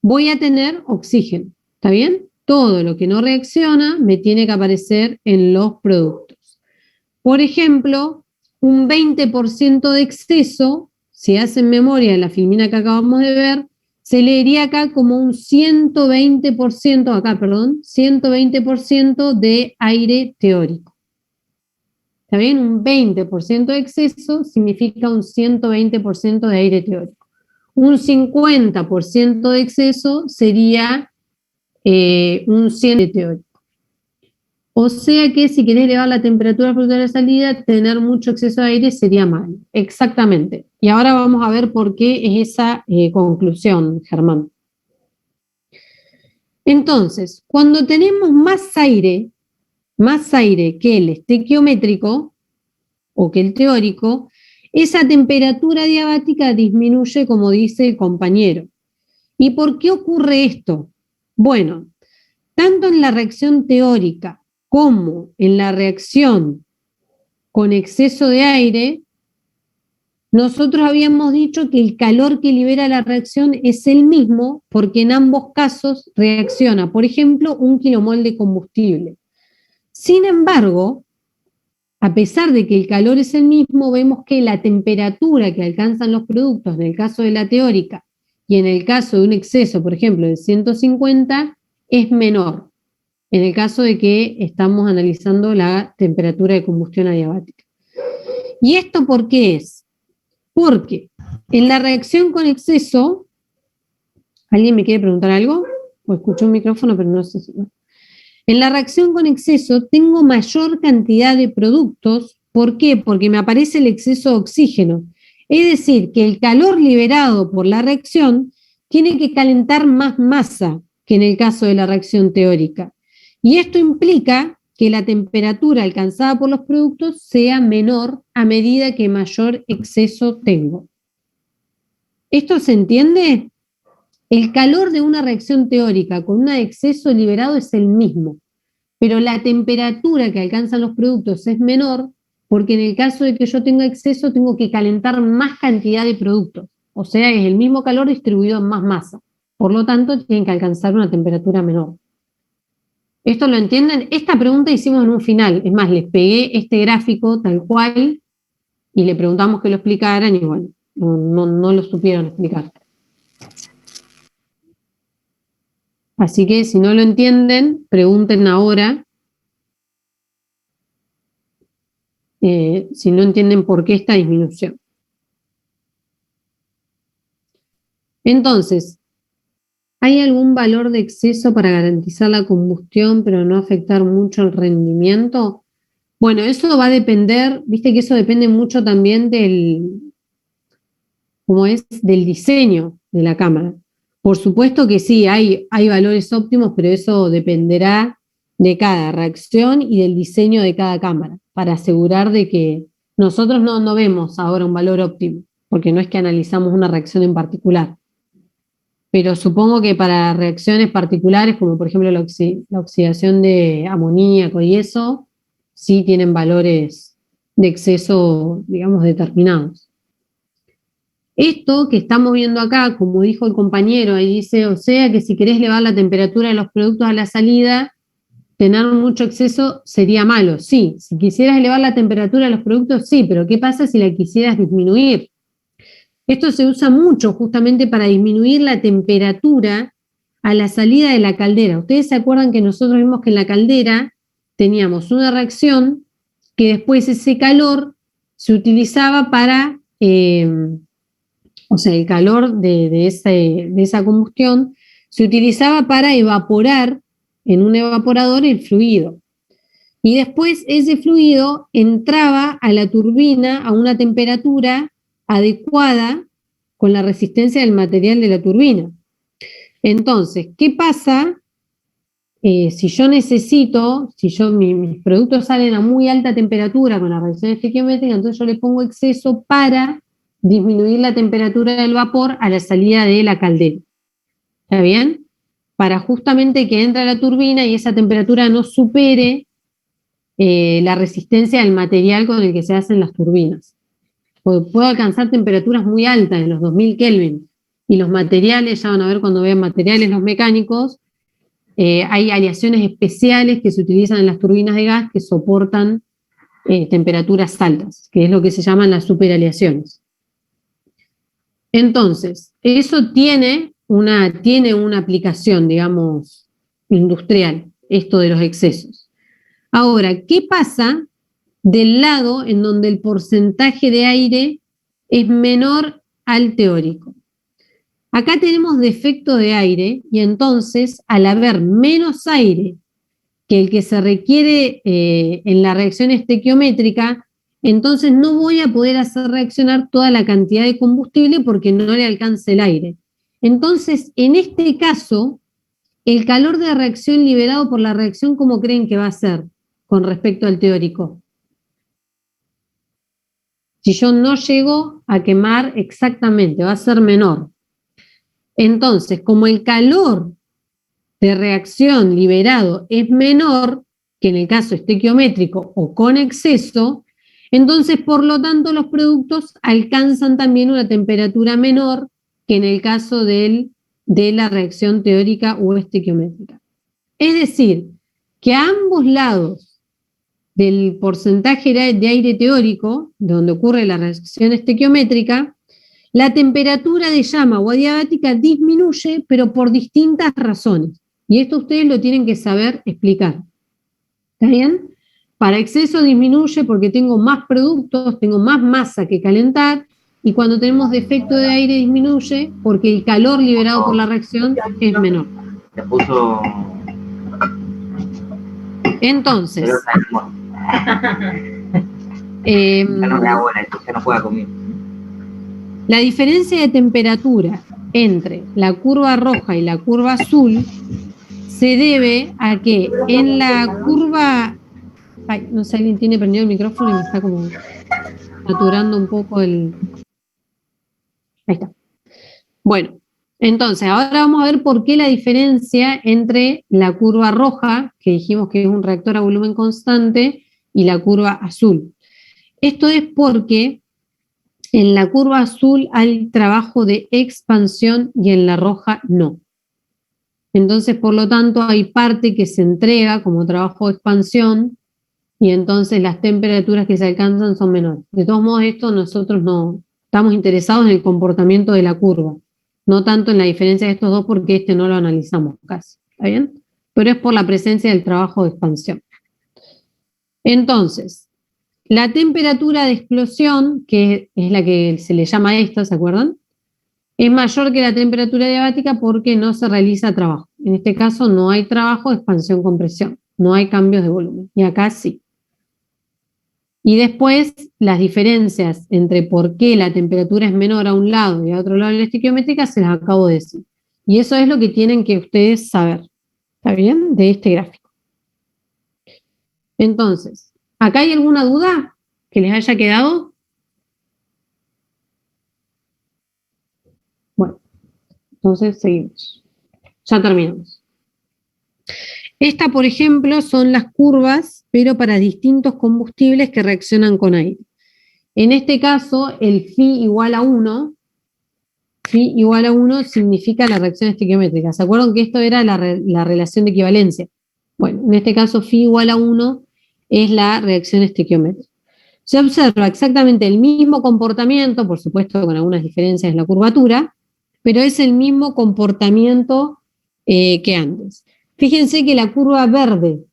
voy a tener oxígeno. ¿Está bien? Todo lo que no reacciona me tiene que aparecer en los productos. Por ejemplo, un 20% de exceso, si hacen memoria de la filmina que acabamos de ver, se leería acá como un 120% de aire teórico. ¿Está bien? Un 20% de exceso significa un 120% de aire teórico. Un 50% de exceso sería un 100% de teórico. O sea que si querés elevar la temperatura frutal de salida, tener mucho exceso de aire sería malo. Exactamente. Y ahora vamos a ver por qué es esa conclusión, Germán. Entonces, cuando tenemos más aire que el estequiométrico o que el teórico, esa temperatura adiabática disminuye, como dice el compañero. ¿Y por qué ocurre esto? Bueno, tanto en la reacción teórica como en la reacción con exceso de aire, nosotros habíamos dicho que el calor que libera la reacción es el mismo porque en ambos casos reacciona, por ejemplo, 1 kilomol de combustible. Sin embargo, a pesar de que el calor es el mismo, vemos que la temperatura que alcanzan los productos, en el caso de la teórica, y en el caso de un exceso, por ejemplo, de 150, es menor, en el caso de que estamos analizando la temperatura de combustión adiabática. ¿Y esto por qué es? Porque en la reacción con exceso, ¿alguien me quiere preguntar algo? O escucho un micrófono, pero no sé si... En la reacción con exceso tengo mayor cantidad de productos. ¿Por qué? Porque me aparece el exceso de oxígeno. Es decir, que el calor liberado por la reacción tiene que calentar más masa que en el caso de la reacción teórica. Y esto implica que la temperatura alcanzada por los productos sea menor a medida que mayor exceso tengo. ¿Esto se entiende? El calor de una reacción teórica con un exceso liberado es el mismo, pero la temperatura que alcanzan los productos es menor porque en el caso de que yo tenga exceso, tengo que calentar más cantidad de productos. O sea, es el mismo calor distribuido en más masa. Por lo tanto, tienen que alcanzar una temperatura menor. ¿Esto lo entienden? Esta pregunta hicimos en un final. Es más, les pegué este gráfico tal cual y le preguntamos que lo explicaran y bueno, no lo supieron explicar. Así que si no lo entienden, pregunten ahora. Si no entienden por qué esta disminución. Entonces, ¿hay algún valor de exceso para garantizar la combustión pero no afectar mucho el rendimiento? Bueno, eso va a depender, viste que eso depende mucho también del diseño de la cámara. Por supuesto que sí, hay valores óptimos, pero eso dependerá de cada reacción y del diseño de cada cámara, para asegurar de que nosotros no vemos ahora un valor óptimo, porque no es que analizamos una reacción en particular. Pero supongo que para reacciones particulares, como por ejemplo la oxidación de amoníaco y eso, sí tienen valores de exceso, digamos, determinados. Esto que estamos viendo acá, como dijo el compañero, ahí dice, o sea que si querés elevar la temperatura de los productos a la salida, tener mucho exceso sería malo. Sí, si quisieras elevar la temperatura de los productos, sí, pero ¿qué pasa si la quisieras disminuir? Esto se usa mucho justamente para disminuir la temperatura a la salida de la caldera. Ustedes se acuerdan que nosotros vimos que en la caldera teníamos una reacción que después ese calor se utilizaba para, o sea, el calor de esa combustión se utilizaba para evaporar en un evaporador el fluido. Y después ese fluido entraba a la turbina a una temperatura adecuada con la resistencia del material de la turbina. Entonces, ¿qué pasa si yo necesito, mis productos salen a muy alta temperatura con la reacción estequiométrica, entonces yo le pongo exceso para disminuir la temperatura del vapor a la salida de la caldera? ¿Está bien? Para justamente que entre a la turbina y esa temperatura no supere la resistencia del material con el que se hacen las turbinas. Puedo alcanzar temperaturas muy altas, en los 2000 Kelvin, y los materiales, ya van a ver cuando vean materiales los mecánicos, hay aleaciones especiales que se utilizan en las turbinas de gas que soportan temperaturas altas, que es lo que se llaman las superaleaciones. Entonces, eso tiene una aplicación, digamos, industrial, esto de los excesos. Ahora, ¿qué pasa del lado en donde el porcentaje de aire es menor al teórico? Acá tenemos defecto de aire y entonces, al haber menos aire que el que se requiere en la reacción estequiométrica, entonces no voy a poder hacer reaccionar toda la cantidad de combustible porque no le alcanza el aire. Entonces, en este caso, el calor de reacción liberado por la reacción, ¿cómo creen que va a ser con respecto al teórico? Si yo no llego a quemar exactamente, va a ser menor. Entonces, como el calor de reacción liberado es menor que en el caso estequiométrico o con exceso, entonces, por lo tanto, los productos alcanzan también una temperatura menor que en el caso de la reacción teórica o estequiométrica. Es decir, que a ambos lados del porcentaje de aire teórico, donde ocurre la reacción estequiométrica, la temperatura de llama o adiabática disminuye, pero por distintas razones. Y esto ustedes lo tienen que saber explicar. ¿Está bien? Para exceso disminuye porque tengo más productos, tengo más masa que calentar, y cuando tenemos defecto de aire disminuye porque el calor liberado por la reacción es menor. Se puso... Entonces... no me hago la discusión, no juega conmigo. La diferencia de temperatura entre la curva roja y la curva azul se debe a que en la curva... Ay, no sé, alguien tiene prendido el micrófono y me está como saturando un poco el... Ahí está. Bueno, entonces ahora vamos a ver por qué la diferencia entre la curva roja, que dijimos que es un reactor a volumen constante, y la curva azul. Esto es porque en la curva azul hay trabajo de expansión y en la roja no. Entonces, por lo tanto, hay parte que se entrega como trabajo de expansión y entonces las temperaturas que se alcanzan son menores. De todos modos, esto nosotros no estamos interesados en el comportamiento de la curva, no tanto en la diferencia de estos dos porque este no lo analizamos casi, ¿está bien? Pero es por la presencia del trabajo de expansión. Entonces, la temperatura de explosión, que es la que se le llama a esta, ¿se acuerdan? Es mayor que la temperatura adiabática porque no se realiza trabajo. En este caso no hay trabajo de expansión-compresión, no hay cambios de volumen. Y acá sí. Y después las diferencias entre por qué la temperatura es menor a un lado y a otro lado de la estequiométrica se las acabo de decir. Y eso es lo que tienen que ustedes saber. ¿Está bien? De este gráfico. Entonces, ¿acá hay alguna duda que les haya quedado? Bueno, entonces seguimos. Ya terminamos. Esta, por ejemplo, son las curvas, pero para distintos combustibles que reaccionan con aire. En este caso, el phi igual a 1, phi igual a 1 significa la reacción estequiométrica. ¿Se acuerdan que esto era la relación de equivalencia? Bueno, en este caso, phi igual a 1 es la reacción estequiométrica. Se observa exactamente el mismo comportamiento, por supuesto con algunas diferencias en la curvatura, pero es el mismo comportamiento que antes. Fíjense que la curva verde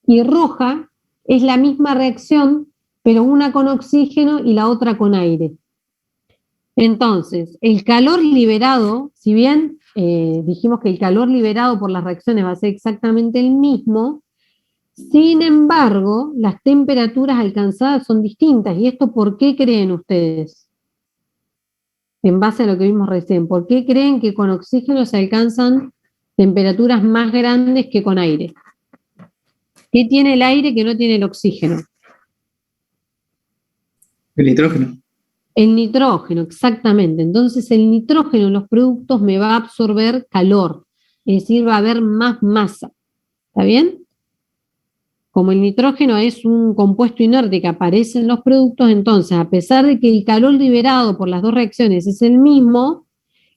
y roja es la misma reacción, pero una con oxígeno y la otra con aire. Entonces, el calor liberado, si bien dijimos que el calor liberado por las reacciones va a ser exactamente el mismo, sin embargo, las temperaturas alcanzadas son distintas. ¿Y esto por qué creen ustedes? En base a lo que vimos recién, ¿por qué creen que con oxígeno se alcanzan temperaturas más grandes que con aire? ¿Qué tiene el aire que no tiene el oxígeno? El nitrógeno. El nitrógeno, exactamente. Entonces el nitrógeno en los productos me va a absorber calor, es decir, va a haber más masa. ¿Está bien? Como el nitrógeno es un compuesto inerte que aparece en los productos, entonces, a pesar de que el calor liberado por las dos reacciones es el mismo,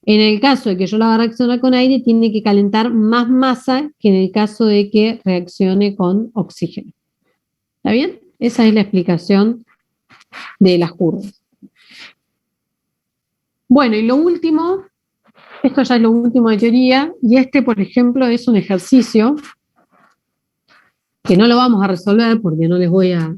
en el caso de que yo la haga reaccionar con aire, tiene que calentar más masa que en el caso de que reaccione con oxígeno. ¿Está bien? Esa es la explicación de las curvas. Bueno, y lo último, esto ya es lo último de teoría, y este, por ejemplo, es un ejercicio que no lo vamos a resolver porque no les voy a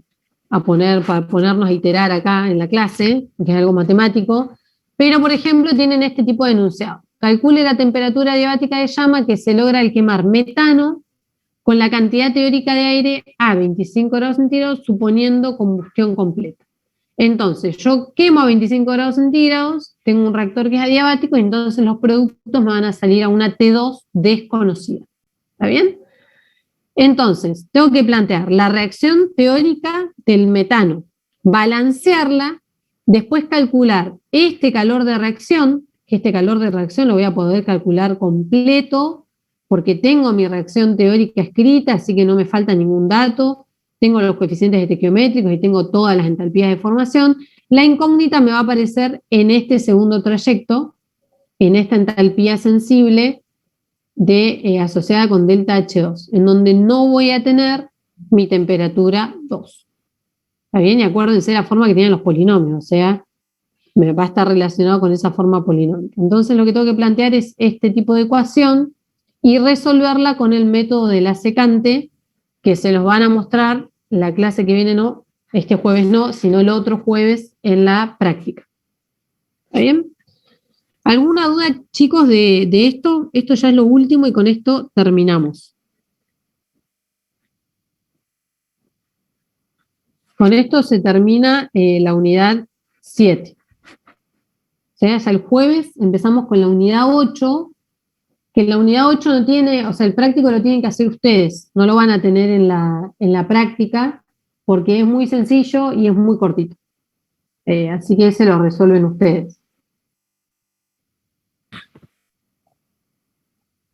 poner para ponernos a iterar acá en la clase, que es algo matemático, pero por ejemplo tienen este tipo de enunciado. Calcule la temperatura adiabática de llama que se logra al quemar metano con la cantidad teórica de aire a 25 grados centígrados suponiendo combustión completa. Entonces, yo quemo a 25 grados centígrados, tengo un reactor que es adiabático y entonces los productos me van a salir a una T2 desconocida. ¿Está bien? Entonces, tengo que plantear la reacción teórica del metano, balancearla, después calcular este calor de reacción, que este calor de reacción lo voy a poder calcular completo, porque tengo mi reacción teórica escrita, así que no me falta ningún dato, tengo los coeficientes estequiométricos y tengo todas las entalpías de formación. La incógnita me va a aparecer en este segundo trayecto, en esta entalpía sensible, asociada con delta H2, en donde no voy a tener mi temperatura 2. ¿Está bien? Y acuérdense la forma que tienen los polinomios, o sea, me va a estar relacionado con esa forma polinómica. Entonces lo que tengo que plantear es este tipo de ecuación y resolverla con el método de la secante, que se los van a mostrar la clase que viene, no, este jueves no, sino el otro jueves en la práctica. ¿Está bien? ¿Alguna duda, chicos, de esto? Esto ya es lo último y con esto terminamos. Con esto se termina la unidad 7. O sea, ya el jueves empezamos con la unidad 8, que la unidad 8 no tiene, o sea, el práctico lo tienen que hacer ustedes, no lo van a tener en la práctica, porque es muy sencillo y es muy cortito. Así que ese lo resuelven ustedes.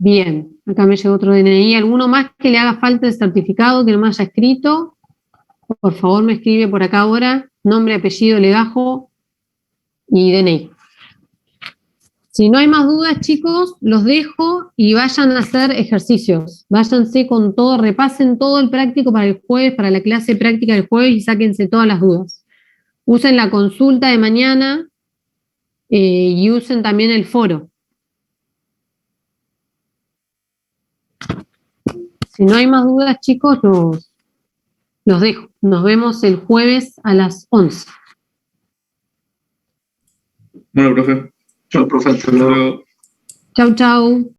Bien, acá me llegó otro DNI. ¿Alguno más que le haga falta el certificado que no me haya escrito? por favor me escribe por acá ahora, nombre, apellido, legajo y DNI. Si no hay más dudas, chicos, los dejo y vayan a hacer ejercicios. Váyanse con todo, repasen todo el práctico para el jueves, para la clase práctica del jueves y sáquense todas las dudas. Usen la consulta de mañana y usen también el foro. Si no hay más dudas, chicos, los dejo. Nos vemos el jueves a las 11. Bueno, profe. Chao, profe. Hasta Hasta luego. luego. Chau, chau.